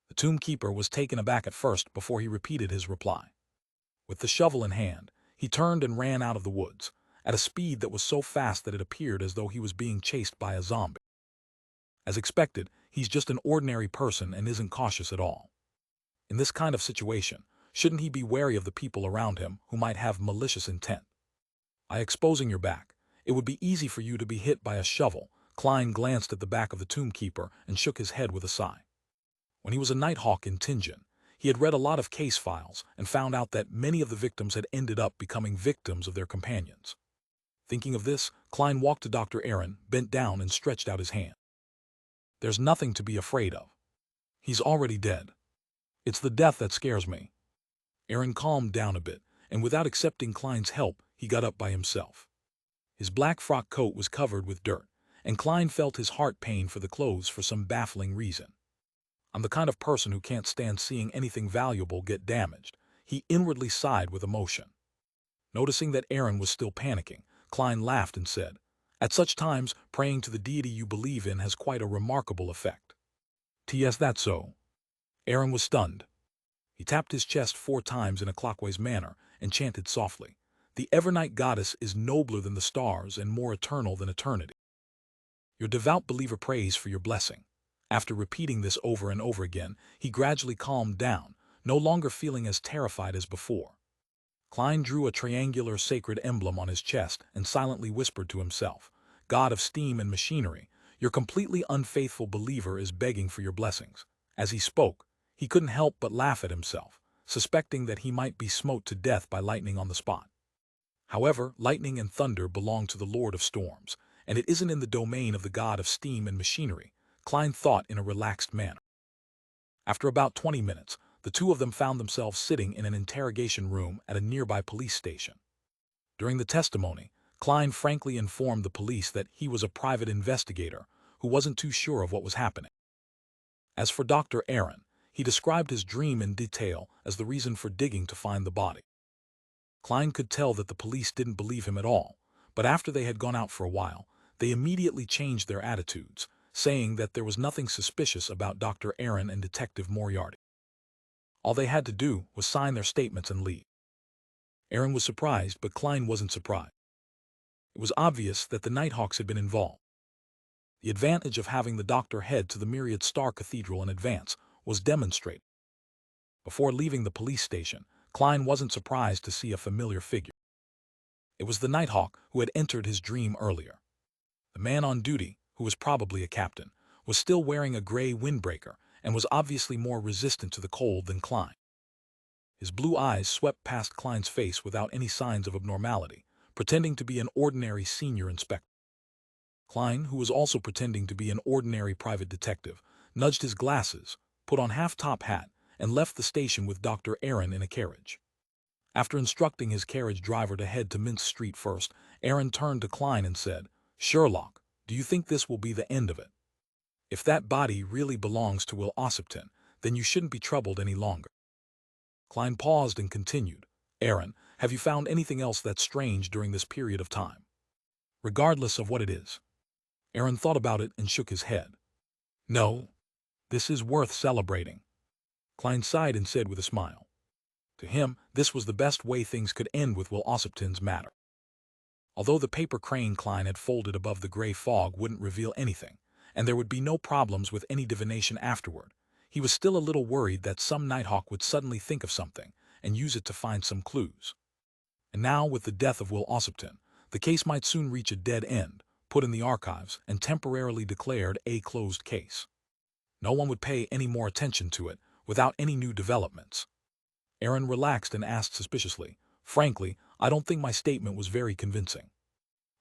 The tomb keeper was taken aback at first before he repeated his reply. With the shovel in hand, he turned and ran out of the woods, at a speed that was so fast that it appeared as though he was being chased by a zombie. As expected, he's just an ordinary person and isn't cautious at all. In this kind of situation, shouldn't he be wary of the people around him who might have malicious intent? By exposing your back, it would be easy for you to be hit by a shovel. Klein glanced at the back of the tomb keeper and shook his head with a sigh. When he was a nighthawk in Tingen, he had read a lot of case files and found out that many of the victims had ended up becoming victims of their companions. Thinking of this, Klein walked to Dr. Aaron, bent down and stretched out his hand. "There's nothing to be afraid of. He's already dead. It's the death that scares me." Aaron calmed down a bit, and without accepting Klein's help, he got up by himself. His black frock coat was covered with dirt, and Klein felt his heart pain for the clothes for some baffling reason. "I'm the kind of person who can't stand seeing anything valuable get damaged," he inwardly sighed with emotion. Noticing that Aaron was still panicking, Klein laughed and said, "At such times, praying to the deity you believe in has quite a remarkable effect." "T.S. That's so." Aaron was stunned. He tapped his chest 4 times in a clockwise manner and chanted softly, "The Evernight Goddess is nobler than the stars and more eternal than eternity. Your devout believer prays for your blessing." After repeating this over and over again, he gradually calmed down, no longer feeling as terrified as before. Klein drew a triangular sacred emblem on his chest and silently whispered to himself, "God of steam and machinery, your completely unfaithful believer is begging for your blessings." As he spoke, he couldn't help but laugh at himself, suspecting that he might be smote to death by lightning on the spot. However, lightning and thunder belong to the Lord of Storms, and it isn't in the domain of the God of steam and machinery, Klein thought in a relaxed manner. After about 20 minutes, the two of them found themselves sitting in an interrogation room at a nearby police station. During the testimony, Klein frankly informed the police that he was a private investigator who wasn't too sure of what was happening. As for Dr. Aaron, he described his dream in detail as the reason for digging to find the body. Klein could tell that the police didn't believe him at all, but after they had gone out for a while, they immediately changed their attitudes, saying that there was nothing suspicious about Dr. Aaron and Detective Moriarty. All they had to do was sign their statements and leave. Aaron was surprised, but Klein wasn't surprised. It was obvious that the Nighthawks had been involved. The advantage of having the doctor head to the Myriad Star Cathedral in advance was demonstrated. Before leaving the police station, Klein wasn't surprised to see a familiar figure. It was the Nighthawk who had entered his dream earlier. The man on duty, who was probably a captain, was still wearing a gray windbreaker and was obviously more resistant to the cold than Klein. His blue eyes swept past Klein's face without any signs of abnormality, pretending to be an ordinary senior inspector. Klein, who was also pretending to be an ordinary private detective, nudged his glasses, put on half-top hat, and left the station with Dr. Aaron in a carriage. After instructing his carriage driver to head to Mintz Street first, Aaron turned to Klein and said, "Sherlock, do you think this will be the end of it? If that body really belongs to Will Ossipton, then you shouldn't be troubled any longer." Klein paused and continued, "Aaron, have you found anything else that's strange during this period of time? Regardless of what it is." Aaron thought about it and shook his head. "No, this is worth celebrating." Klein sighed and said with a smile. To him, this was the best way things could end with Will Ossipton's matter. Although the paper crane Klein had folded above the gray fog wouldn't reveal anything, and there would be no problems with any divination afterward, he was still a little worried that some Nighthawk would suddenly think of something and use it to find some clues. And now, with the death of Will Ossipton, the case might soon reach a dead end, put in the archives, and temporarily declared a closed case. No one would pay any more attention to it without any new developments. Aaron relaxed and asked suspiciously, "Frankly, I don't think my statement was very convincing.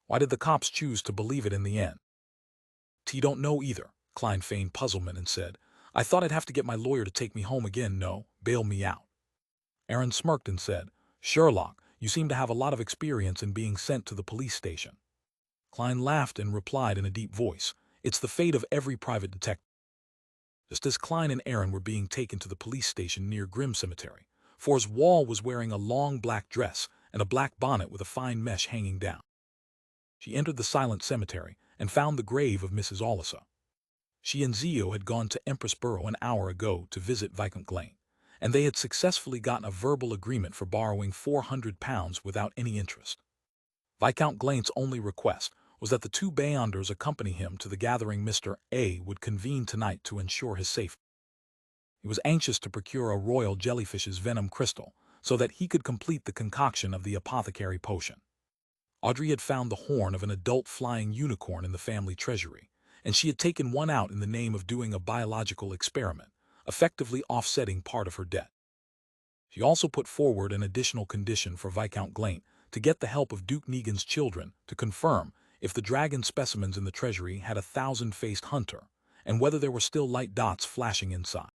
Why did the cops choose to believe it in the end?" "T don't know either," Klein feigned puzzlement and said, "I thought I'd have to get my lawyer to take me home again, no, bail me out." Aaron smirked and said, "Sherlock, you seem to have a lot of experience in being sent to the police station." Klein laughed and replied in a deep voice, "It's the fate of every private detective." Just as Klein and Aaron were being taken to the police station near Grimm Cemetery, Forrest Wall was wearing a long black dress and a black bonnet with a fine mesh hanging down. She entered the silent cemetery and found the grave of Mrs. Allisa. She and Zio had gone to Empress Borough an hour ago to visit Viscount Glane, and they had successfully gotten a verbal agreement for borrowing £400 without any interest. Viscount Glane's only request was that the two Beyonders accompany him to the gathering Mr. A would convene tonight to ensure his safety. He was anxious to procure a royal jellyfish's venom crystal so that he could complete the concoction of the apothecary potion. Audrey had found the horn of an adult flying unicorn in the family treasury, and she had taken one out in the name of doing a biological experiment, effectively offsetting part of her debt. She also put forward an additional condition for Viscount Glane to get the help of Duke Negan's children to confirm if the dragon specimens in the treasury had a thousand-faced hunter, and whether there were still light dots flashing inside.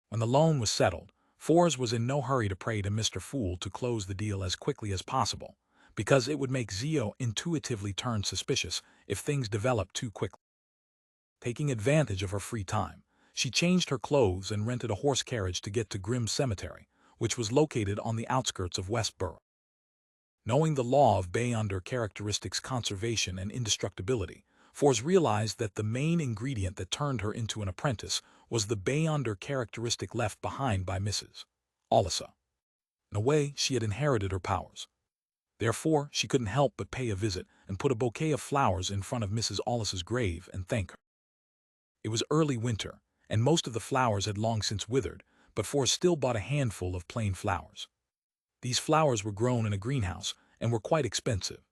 When the loan was settled, Forbes was in no hurry to pray to Mr. Fool to close the deal as quickly as possible, because it would make Zio intuitively turn suspicious if things developed too quickly. Taking advantage of her free time, she changed her clothes and rented a horse carriage to get to Grimm Cemetery, which was located on the outskirts of Westboro. Knowing the law of Beyonder characteristics conservation and indestructibility, Forbes realized that the main ingredient that turned her into an apprentice was the Beyonder characteristic left behind by Mrs. Allisa. In a way, she had inherited her powers. Therefore, she couldn't help but pay a visit and put a bouquet of flowers in front of Mrs. Allisa's grave and thank her. It was early winter, and most of the flowers had long since withered, but Forrest still bought a handful of plain flowers. These flowers were grown in a greenhouse and were quite expensive.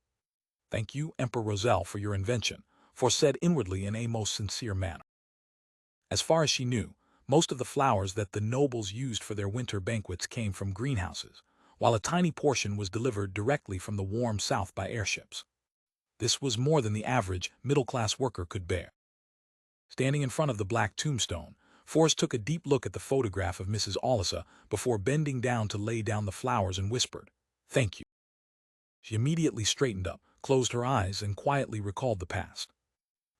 "Thank you, Emperor Roselle, for your invention," Forrest said inwardly in a most sincere manner. As far as she knew, most of the flowers that the nobles used for their winter banquets came from greenhouses, while a tiny portion was delivered directly from the warm south by airships. This was more than the average middle-class worker could bear. Standing in front of the black tombstone, Forrest took a deep look at the photograph of Mrs. Allisa before bending down to lay down the flowers and whispered, "Thank you." She immediately straightened up, closed her eyes, and quietly recalled the past.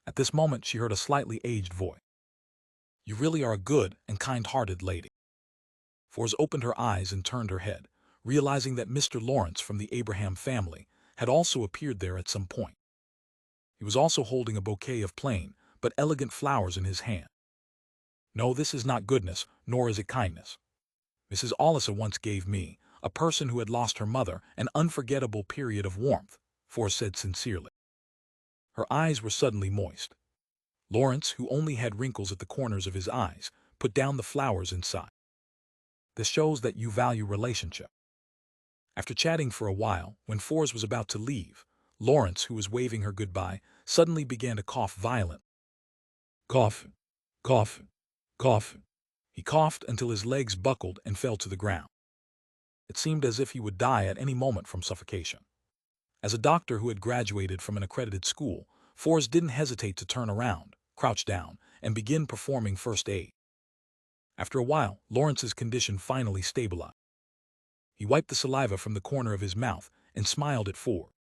At this moment she heard a slightly aged voice. "You really are a good and kind-hearted lady." Forrest opened her eyes and turned her head, realizing that Mr. Lawrence from the Abraham family had also appeared there at some point. He was also holding a bouquet of plain but elegant flowers in his hand. "No, this is not goodness, nor is it kindness. Mrs. Allisa once gave me, a person who had lost her mother, an unforgettable period of warmth," Forrest said sincerely. Her eyes were suddenly moist. Lawrence, who only had wrinkles at the corners of his eyes, put down the flowers and sighed. "This shows that you value relationship." After chatting for a while, when Forrest was about to leave, Lawrence, who was waving her goodbye, suddenly began to cough violently. Cough, cough, cough. He coughed until his legs buckled and fell to the ground. It seemed as if he would die at any moment from suffocation. As a doctor who had graduated from an accredited school, Forrest didn't hesitate to turn around, crouch down, and begin performing first aid. After a while, Lawrence's condition finally stabilized. He wiped the saliva from the corner of his mouth and smiled at Forrest.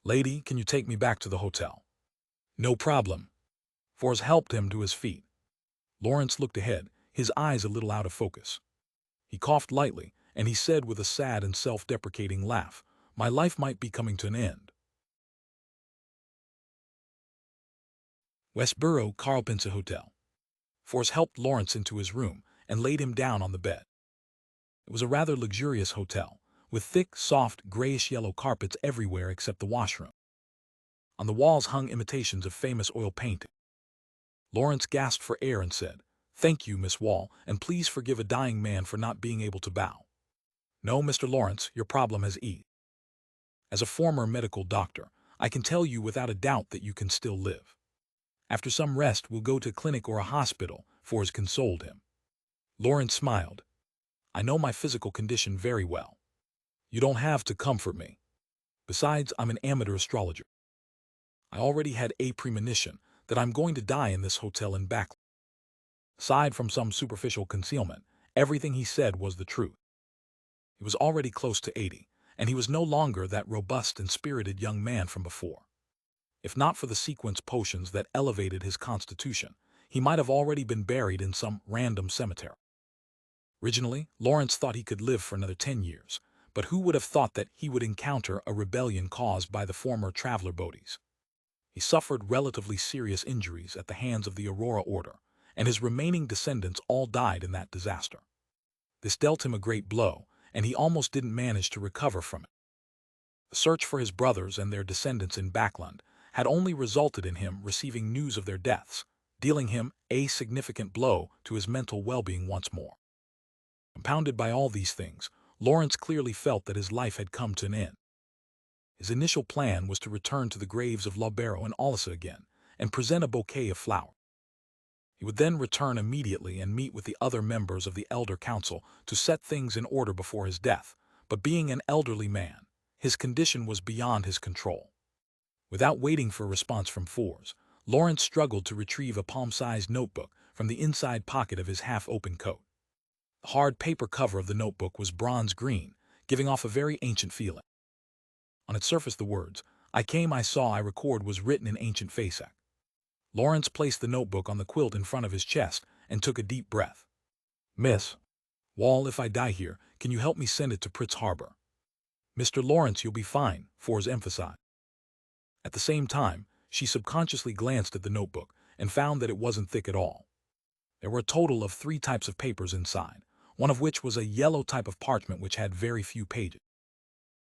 "Lady, can you take me back to the hotel?" "No problem." Forrest helped him to his feet. Lawrence looked ahead, his eyes a little out of focus. He coughed lightly, and he said with a sad and self-deprecating laugh, "My life might be coming to an end." Westboro Carlpensa Hotel. Forrest helped Lawrence into his room and laid him down on the bed. It was a rather luxurious hotel, with thick, soft, grayish-yellow carpets everywhere except the washroom. On the walls hung imitations of famous oil painting. Lawrence gasped for air and said, "Thank you, Miss Wall, and please forgive a dying man for not being able to bow." "No, Mr. Lawrence, your problem has eased. As a former medical doctor, I can tell you without a doubt that you can still live. After some rest, we'll go to a clinic or a hospital," Forrest consoled him. Lawrence smiled. "I know my physical condition very well. You don't have to comfort me. Besides, I'm an amateur astrologer. I already had a premonition that I'm going to die in this hotel in Backlund." Aside from some superficial concealment, everything he said was the truth. He was already close to 80, and he was no longer that robust and spirited young man from before. If not for the sequence potions that elevated his constitution, he might have already been buried in some random cemetery. Originally, Lawrence thought he could live for another 10 years, but who would have thought that he would encounter a rebellion caused by the former traveler Bodies? He suffered relatively serious injuries at the hands of the Aurora Order, and his remaining descendants all died in that disaster. This dealt him a great blow, and he almost didn't manage to recover from it. The search for his brothers and their descendants in Backlund had only resulted in him receiving news of their deaths, dealing him a significant blow to his mental well-being once more. Compounded by all these things, Lawrence clearly felt that his life had come to an end. His initial plan was to return to the graves of Lobero and Allisa again and present a bouquet of flowers. He would then return immediately and meet with the other members of the Elder Council to set things in order before his death, but being an elderly man, his condition was beyond his control. Without waiting for a response from Forrest, Lawrence struggled to retrieve a palm-sized notebook from the inside pocket of his half-open coat. The hard paper cover of the notebook was bronze green, giving off a very ancient feeling. On its surface the words, "I came, I saw, I record," was written in ancient Fasak. Lawrence placed the notebook on the quilt in front of his chest and took a deep breath. "Miss Wall, if I die here, can you help me send it to Pritz Harbor?" "Mr. Lawrence, you'll be fine," Forrest emphasized. At the same time, she subconsciously glanced at the notebook and found that it wasn't thick at all. There were a total of 3 types of papers inside, one of which was a yellow type of parchment which had very few pages.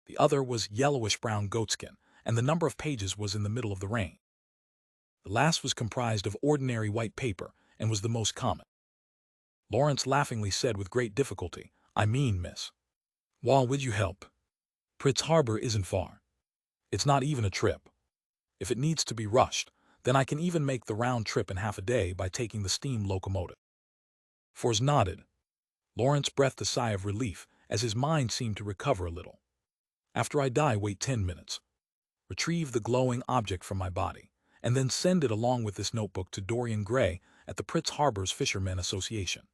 The other was yellowish-brown goatskin, and the number of pages was in the middle of the range. The last was comprised of ordinary white paper and was the most common. Lawrence laughingly said with great difficulty, "I mean, miss. Wall, would you help? Pritz Harbor isn't far. It's not even a trip. If it needs to be rushed, then I can even make the round trip in half a day by taking the steam locomotive." Fors nodded. Lawrence breathed a sigh of relief as his mind seemed to recover a little. "After I die, wait 10 minutes. Retrieve the glowing object from my body, and then send it along with this notebook to Dorian Gray at the Pritz Harbor's Fishermen Association.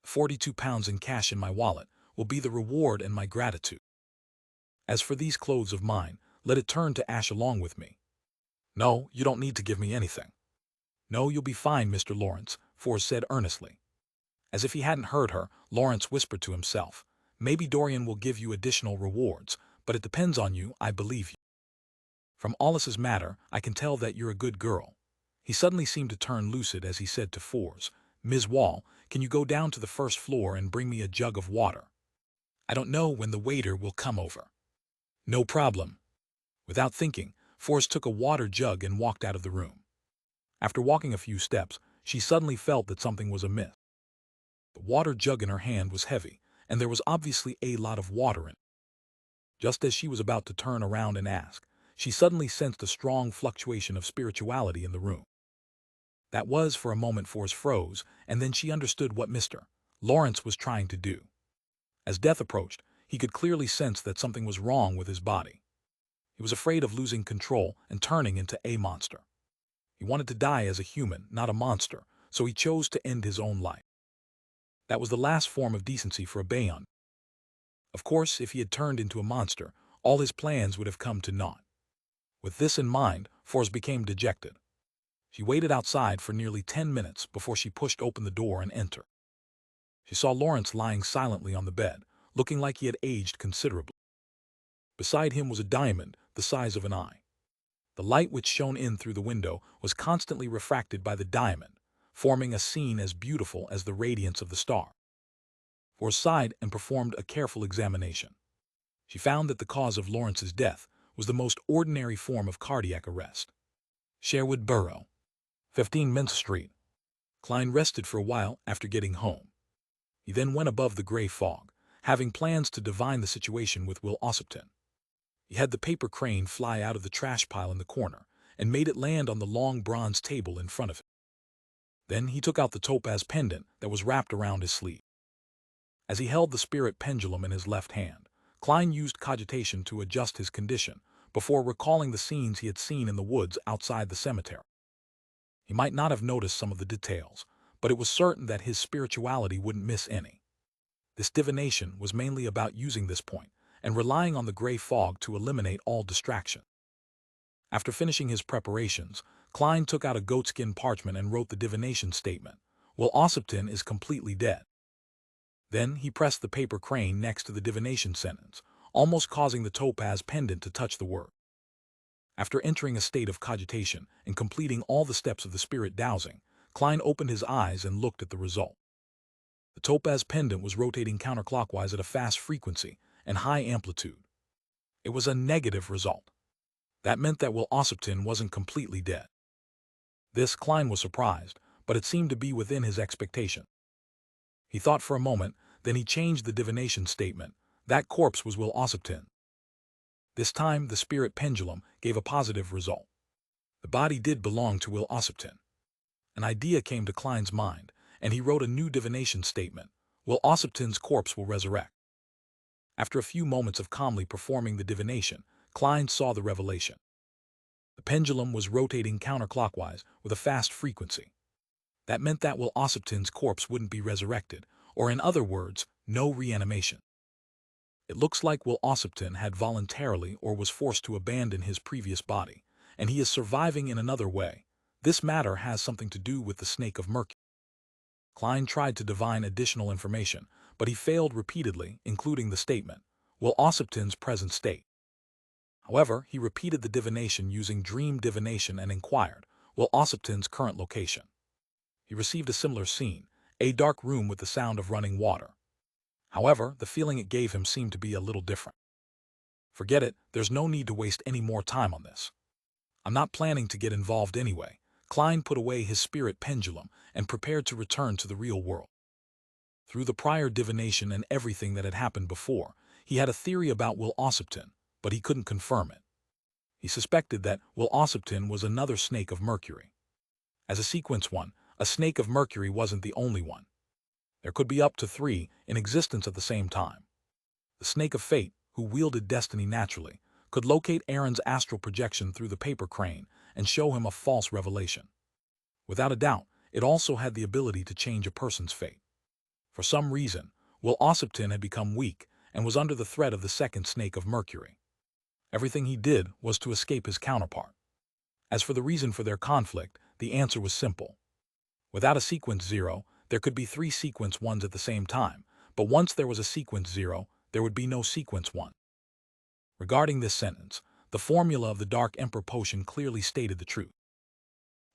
42 pounds in cash in my wallet will be the reward and my gratitude. As for these clothes of mine, let it turn to ash along with me. No, you don't need to give me anything." "No, you'll be fine, Mr. Lawrence," Fors said earnestly. As if he hadn't heard her, Lawrence whispered to himself, "Maybe Dorian will give you additional rewards, but it depends on you, I believe you. From Hollis's matter, I can tell that you're a good girl." He suddenly seemed to turn lucid as he said to Fors, "Ms. Wall, can you go down to the first floor and bring me a jug of water? I don't know when the waiter will come over." "No problem." Without thinking, Fors took a water jug and walked out of the room. After walking a few steps, she suddenly felt that something was amiss. The water jug in her hand was heavy, and there was obviously a lot of water in it. Just as she was about to turn around and ask, she suddenly sensed a strong fluctuation of spirituality in the room. That was, for a moment, Fors froze, and then she understood what Mr. Lawrence was trying to do. As death approached, he could clearly sense that something was wrong with his body. He was afraid of losing control and turning into a monster. He wanted to die as a human, not a monster, so he chose to end his own life. That was the last form of decency for a Bayon. Of course, if he had turned into a monster, all his plans would have come to naught. With this in mind, Fors became dejected. She waited outside for nearly 10 minutes before she pushed open the door and entered. She saw Lawrence lying silently on the bed, looking like he had aged considerably. Beside him was a diamond the size of an eye. The light which shone in through the window was constantly refracted by the diamond, forming a scene as beautiful as the radiance of the star. Fors sighed and performed a careful examination. She found that the cause of Lawrence's death was the most ordinary form of cardiac arrest. Sherwood Borough, 15 Mint Street. Klein rested for a while after getting home. He then went above the gray fog, having plans to divine the situation with Will Ossipton. He had the paper crane fly out of the trash pile in the corner and made it land on the long bronze table in front of him. Then he took out the topaz pendant that was wrapped around his sleeve. As he held the spirit pendulum in his left hand, Klein used cogitation to adjust his condition before recalling the scenes he had seen in the woods outside the cemetery. He might not have noticed some of the details, but it was certain that his spirituality wouldn't miss any. This divination was mainly about using this point and relying on the gray fog to eliminate all distraction. After finishing his preparations, Klein took out a goatskin parchment and wrote the divination statement, "Will Ossipton is completely dead." Then he pressed the paper crane next to the divination sentence, almost causing the topaz pendant to touch the word. After entering a state of cogitation and completing all the steps of the spirit dowsing, Klein opened his eyes and looked at the result. The topaz pendant was rotating counterclockwise at a fast frequency and high amplitude. It was a negative result. That meant that Will Ossipton wasn't completely dead. This Klein was surprised, but it seemed to be within his expectation. He thought for a moment, then he changed the divination statement. That corpse was Will Ossipton. This time, the spirit pendulum gave a positive result. The body did belong to Will Ossipton. An idea came to Klein's mind, and he wrote a new divination statement. Will Ossipton's corpse will resurrect. After a few moments of calmly performing the divination, Klein saw the revelation. The pendulum was rotating counterclockwise with a fast frequency. That meant that Will Ossipton's corpse wouldn't be resurrected, or in other words, no reanimation. It looks like Will Ossipton had voluntarily or was forced to abandon his previous body, and he is surviving in another way. This matter has something to do with the Snake of Mercury. Klein tried to divine additional information, but he failed repeatedly, including the statement, Will Ossipton's present state. However, he repeated the divination using dream divination and inquired, Will Ossipton's current location. He received a similar scene, a dark room with the sound of running water. However, the feeling it gave him seemed to be a little different. Forget it, there's no need to waste any more time on this. I'm not planning to get involved anyway. Klein put away his spirit pendulum and prepared to return to the real world. Through the prior divination and everything that had happened before, he had a theory about Will Ossipton, but he couldn't confirm it. He suspected that Will Ossipton was another snake of Mercury. As a sequence one, a snake of Mercury wasn't the only one. There could be up to 3 in existence at the same time. The snake of fate, who wielded destiny naturally, could locate Aaron's astral projection through the paper crane and show him a false revelation. Without a doubt, it also had the ability to change a person's fate. For some reason, Will Ossipton had become weak and was under the threat of the second snake of Mercury. Everything he did was to escape his counterpart. As for the reason for their conflict, the answer was simple. Without a sequence 0, there could be 3 sequence 1s at the same time, but once there was a sequence 0, there would be no sequence 1. Regarding this sentence, the formula of the Dark Emperor potion clearly stated the truth.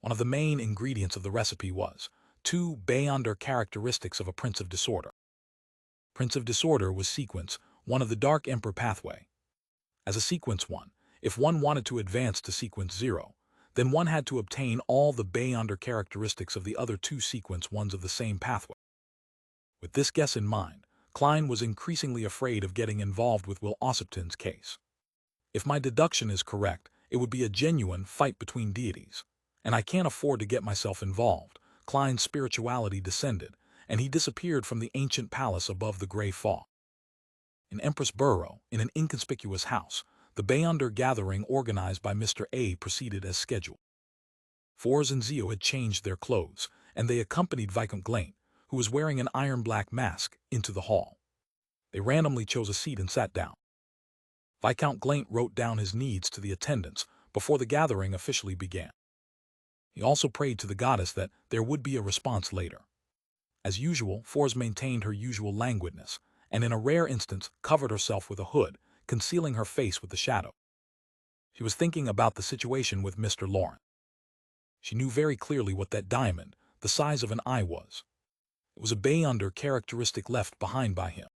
One of the main ingredients of the recipe was 2 Beyonder characteristics of a Prince of Disorder. Prince of Disorder was sequence 1 of the Dark Emperor pathway. As a sequence 1, if one wanted to advance to sequence 0, then one had to obtain all the Beyonder characteristics of the other 2 sequence 1s of the same pathway. With this guess in mind, Klein was increasingly afraid of getting involved with Will Ossipton's case. If my deduction is correct, it would be a genuine fight between deities, and I can't afford to get myself involved. Klein's spirituality descended, and he disappeared from the ancient palace above the gray fog. In Empress Borough, in an inconspicuous house, the Beyonder gathering organized by Mr. A proceeded as scheduled. Fors and Zio had changed their clothes, and they accompanied Viscount Glaint, who was wearing an iron-black mask, into the hall. They randomly chose a seat and sat down. Viscount Glaint wrote down his needs to the attendants before the gathering officially began. He also prayed to the goddess that there would be a response later. As usual, Fors maintained her usual languidness, and in a rare instance covered herself with a hood, concealing her face with the shadow. She was thinking about the situation with Mr. Lawrence. She knew very clearly what that diamond, the size of an eye, was. It was a Beyonder characteristic left behind by him.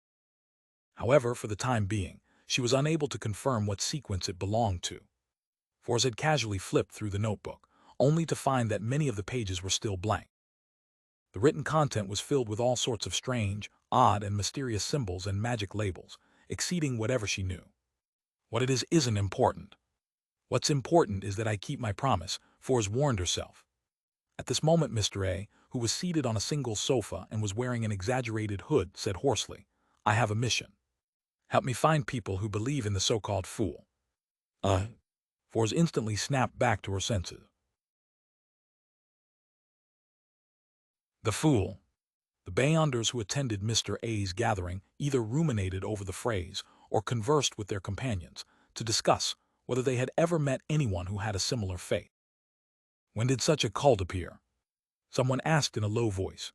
However, for the time being, she was unable to confirm what sequence it belonged to. Fors had casually flipped through the notebook, only to find that many of the pages were still blank. The written content was filled with all sorts of strange, odd, and mysterious symbols and magic labels, exceeding whatever she knew. What it is isn't important. What's important is that I keep my promise, Fors warned herself. At this moment, Mr. A, who was seated on a single sofa and was wearing an exaggerated hood, said hoarsely, "I have a mission. Help me find people who believe in the so-called fool." Fors instantly snapped back to her senses. The fool. The Beyonders who attended Mr. A's gathering either ruminated over the phrase or conversed with their companions to discuss whether they had ever met anyone who had a similar fate. When did such a cult appear? Someone asked in a low voice.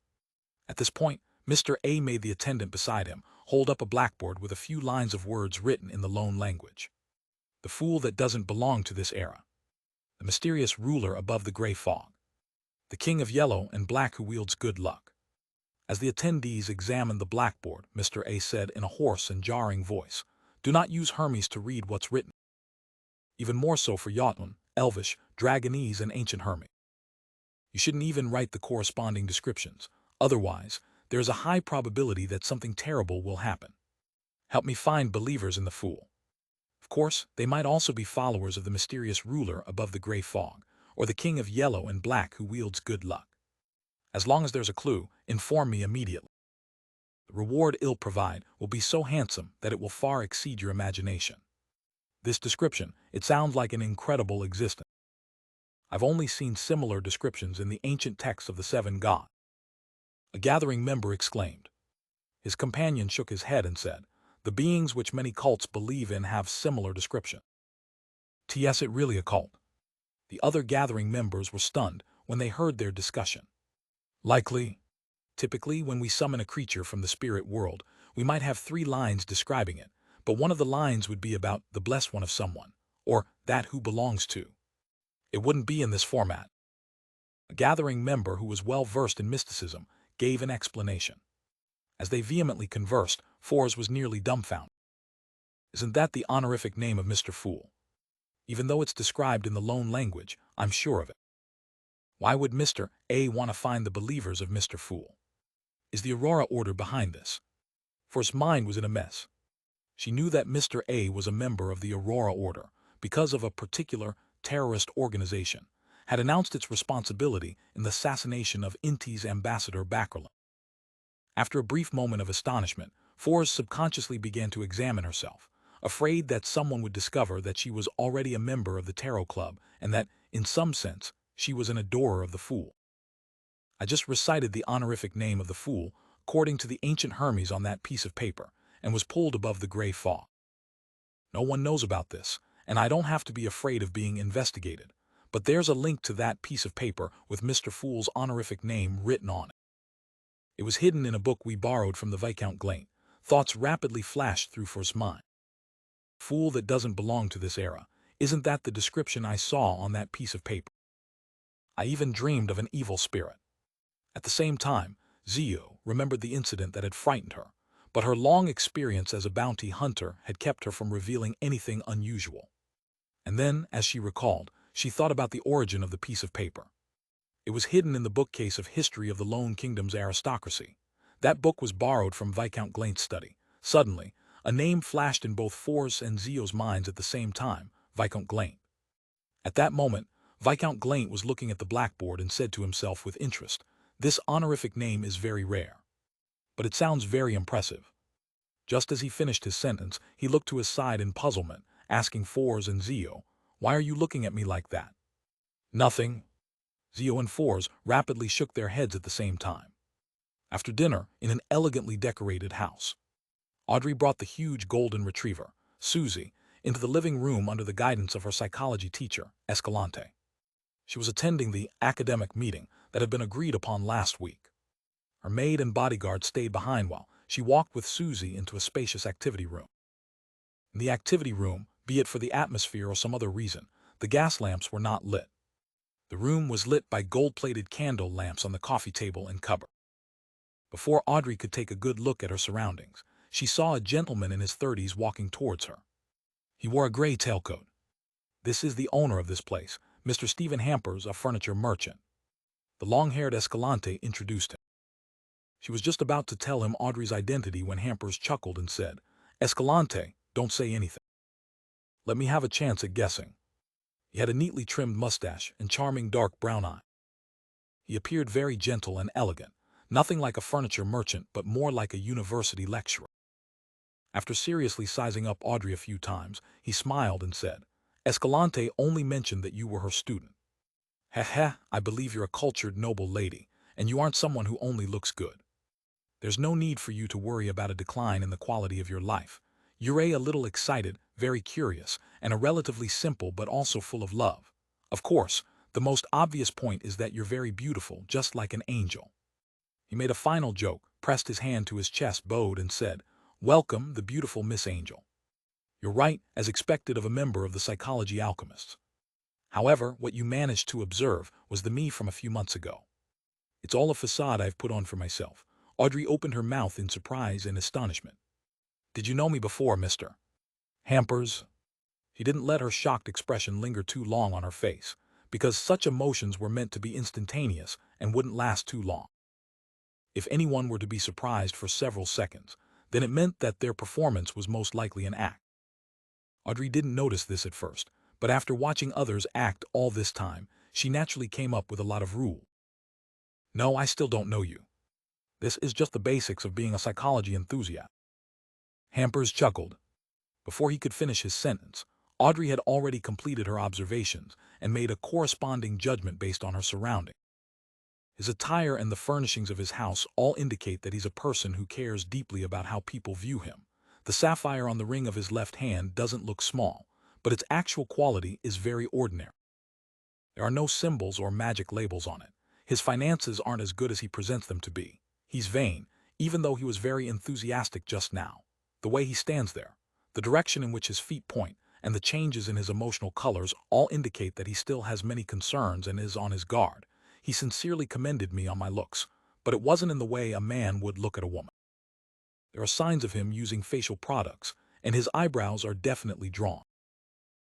At this point, Mr. A made the attendant beside him hold up a blackboard with a few lines of words written in the lone language. The fool that doesn't belong to this era. The mysterious ruler above the gray fog. The king of yellow and black who wields good luck. As the attendees examined the blackboard, Mr. A said in a hoarse and jarring voice, "Do not use Hermes to read what's written. Even more so for Jotun, Elvish, Dragonese, and Ancient Hermes. You shouldn't even write the corresponding descriptions. Otherwise, there is a high probability that something terrible will happen. Help me find believers in the fool. Of course, they might also be followers of the mysterious ruler above the gray fog, or the king of yellow and black who wields good luck. As long as there's a clue, inform me immediately. The reward I'll provide will be so handsome that it will far exceed your imagination." This description, it sounds like an incredible existence. I've only seen similar descriptions in the ancient texts of the 7 gods. A gathering member exclaimed. His companion shook his head and said, "The beings which many cults believe in have similar description." T.S. It really a cult? The other gathering members were stunned when they heard their discussion. Likely. Typically, when we summon a creature from the spirit world, we might have 3 lines describing it, but one of the lines would be about the blessed one of someone, or that who belongs to. It wouldn't be in this format. A gathering member who was well versed in mysticism gave an explanation. As they vehemently conversed, Fors was nearly dumbfounded. "Isn't that the honorific name of Mr. Fool? Even though it's described in the lone language, I'm sure of it. Why would Mr. A want to find the believers of Mr. Fool? Is the Aurora Order behind this? For his mind was in a mess. She knew that Mr. A was a member of the Aurora Order because of a particular terrorist organization, had announced its responsibility in the assassination of Inti's ambassador Bakerlin. After a brief moment of astonishment, Forrest subconsciously began to examine herself, afraid that someone would discover that she was already a member of the Tarot Club and that, in some sense, she was an adorer of the Fool. I just recited the honorific name of the Fool according to the ancient Hermes on that piece of paper and was pulled above the gray fog. No one knows about this, and I don't have to be afraid of being investigated, but there's a link to that piece of paper with Mr. Fool's honorific name written on it. It was hidden in a book we borrowed from the Viscount Glaint. Thoughts rapidly flashed through Forrest's mind. Fool that doesn't belong to this era. Isn't that the description I saw on that piece of paper? I even dreamed of an evil spirit. At the same time, Zio remembered the incident that had frightened her, but her long experience as a bounty hunter had kept her from revealing anything unusual. And then, as she recalled, she thought about the origin of the piece of paper. It was hidden in the bookcase of History of the Lone Kingdom's Aristocracy. That book was borrowed from Viscount Glaint's study. Suddenly, a name flashed in both Forrest's and Zio's minds at the same time, Viscount Glaint. At that moment, Viscount Glaint was looking at the blackboard and said to himself with interest, "This honorific name is very rare. But it sounds very impressive." Just as he finished his sentence, he looked to his side in puzzlement, asking Forrest and Zio, "Why are you looking at me like that?" "Nothing." Zio and Forrest rapidly shook their heads at the same time. After dinner, in an elegantly decorated house, Audrey brought the huge golden retriever, Susie, into the living room under the guidance of her psychology teacher, Escalante. She was attending the academic meeting that had been agreed upon last week. Her maid and bodyguard stayed behind while she walked with Susie into a spacious activity room. In the activity room, be it for the atmosphere or some other reason, the gas lamps were not lit. The room was lit by gold-plated candle lamps on the coffee table and cupboard. Before Audrey could take a good look at her surroundings, she saw a gentleman in his 30s walking towards her. He wore a gray tailcoat. "This is the owner of this place, Mr. Stephen Hampers, a furniture merchant." The long-haired Escalante introduced him. She was just about to tell him Audrey's identity when Hampers chuckled and said, "Escalante, don't say anything. Let me have a chance at guessing." He had a neatly trimmed mustache and charming dark brown eyes. He appeared very gentle and elegant, nothing like a furniture merchant but more like a university lecturer. After seriously sizing up Audrey a few times, he smiled and said, "Escalante only mentioned that you were her student. Heh heh, I believe you're a cultured, noble lady, and you aren't someone who only looks good. There's no need for you to worry about a decline in the quality of your life. You're a little excited, very curious, and a relatively simple but also full of love. Of course, the most obvious point is that you're very beautiful, just like an angel." He made a final joke, pressed his hand to his chest, bowed, and said, "Welcome, the beautiful Miss Angel. You're right, as expected of a member of the Psychology Alchemists. However, what you managed to observe was the me from a few months ago. It's all a facade I've put on for myself." Audrey opened her mouth in surprise and astonishment. "Did you know me before, Mr. Hampers?" He didn't let her shocked expression linger too long on her face, because such emotions were meant to be instantaneous and wouldn't last too long. If anyone were to be surprised for several seconds, then it meant that their performance was most likely an act. Audrey didn't notice this at first, but after watching others act all this time, she naturally came up with a lot of rules. "No, I still don't know you. This is just the basics of being a psychology enthusiast." Hampers chuckled. Before he could finish his sentence, Audrey had already completed her observations and made a corresponding judgment based on her surroundings. His attire and the furnishings of his house all indicate that he's a person who cares deeply about how people view him. The sapphire on the ring of his left hand doesn't look small, but its actual quality is very ordinary. There are no symbols or magic labels on it. His finances aren't as good as he presents them to be. He's vain, even though he was very enthusiastic just now. The way he stands there, the direction in which his feet point, and the changes in his emotional colors all indicate that he still has many concerns and is on his guard. He sincerely commended me on my looks, but it wasn't in the way a man would look at a woman. There are signs of him using facial products, and his eyebrows are definitely drawn.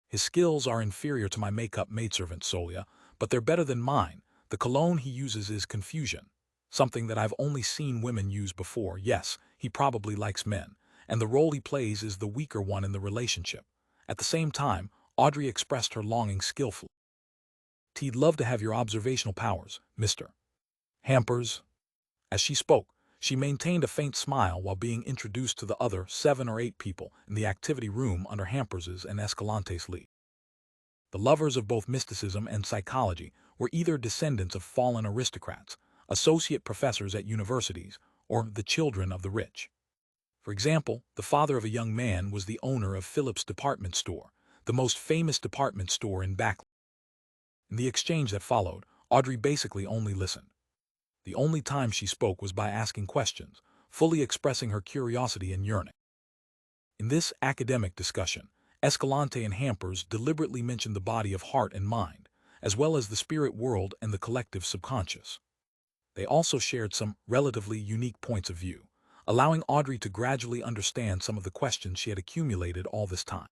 His skills are inferior to my makeup maidservant Solia, but they're better than mine. The cologne he uses is confusion. something that I've only seen women use before. Yes, he probably likes men, and the role he plays is the weaker one in the relationship. At the same time, Audrey expressed her longing skillfully. He'd love to have your observational powers, Mr. Hampers. As she spoke, she maintained a faint smile while being introduced to the other 7 or 8 people in the activity room under Hampers's and Escalante's lead. The lovers of both mysticism and psychology were either descendants of fallen aristocrats, associate professors at universities, or the children of the rich. For example, the father of a young man was the owner of Phillips Department Store, the most famous department store in Backlund. In the exchange that followed, Audrey basically only listened. The only time she spoke was by asking questions, fully expressing her curiosity and yearning. In this academic discussion, Escalante and Hampers deliberately mentioned the body of heart and mind, as well as the spirit world and the collective subconscious. They also shared some relatively unique points of view, allowing Audrey to gradually understand some of the questions she had accumulated all this time.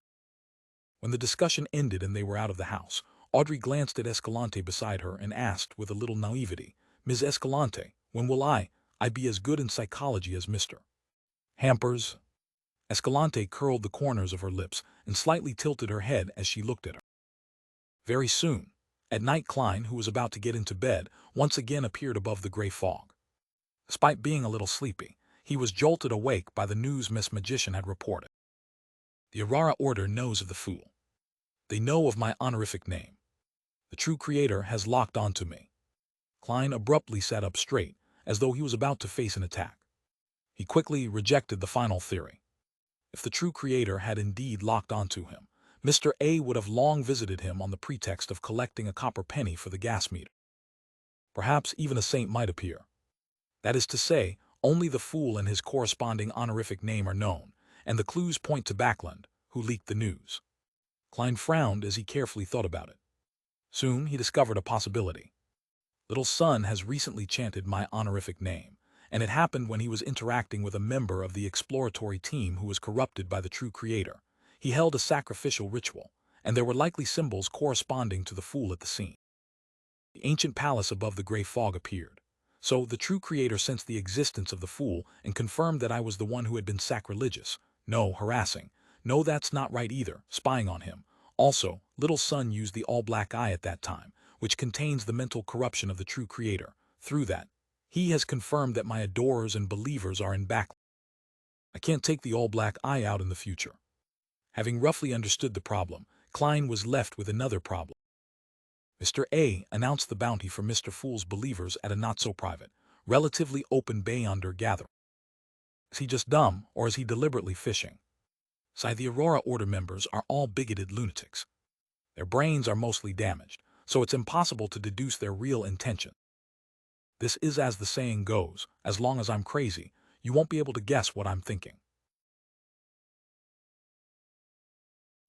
When the discussion ended and they were out of the house, Audrey glanced at Escalante beside her and asked with a little naivety, "Ms. Escalante, when will I be as good in psychology as Mr. Hampers?" Escalante curled the corners of her lips and slightly tilted her head as she looked at her. Very soon. At night, Klein, who was about to get into bed, once again appeared above the gray fog. Despite being a little sleepy, he was jolted awake by the news Miss Magician had reported. The Aurora Order knows of the fool. They know of my honorific name. The true creator has locked onto me. Klein abruptly sat up straight, as though he was about to face an attack. He quickly rejected the final theory. If the true creator had indeed locked onto him, Mr. A would have long visited him on the pretext of collecting a copper penny for the gas meter. Perhaps even a saint might appear. That is to say, only the fool and his corresponding honorific name are known, and the clues point to Backlund, who leaked the news. Klein frowned as he carefully thought about it. Soon he discovered a possibility. Little Son has recently chanted my honorific name, and it happened when he was interacting with a member of the exploratory team who was corrupted by the true creator. He held a sacrificial ritual, and there were likely symbols corresponding to the fool at the scene. The ancient palace above the gray fog appeared. So the true creator sensed the existence of the fool and confirmed that I was the one who had been sacrilegious. No, harassing. No, that's not right either, spying on him. Also, Little Son used the all-black eye at that time, which contains the mental corruption of the true creator. Through that, he has confirmed that my adorers and believers are in Backlund. I can't take the all-black eye out in the future. Having roughly understood the problem, Klein was left with another problem. Mr. A announced the bounty for Mr. Fool's believers at a not-so-private, relatively open Beyonder gathering. Is he just dumb, or is he deliberately fishing? The Aurora Order members are all bigoted lunatics. Their brains are mostly damaged, so it's impossible to deduce their real intention. This is as the saying goes, as long as I'm crazy, you won't be able to guess what I'm thinking.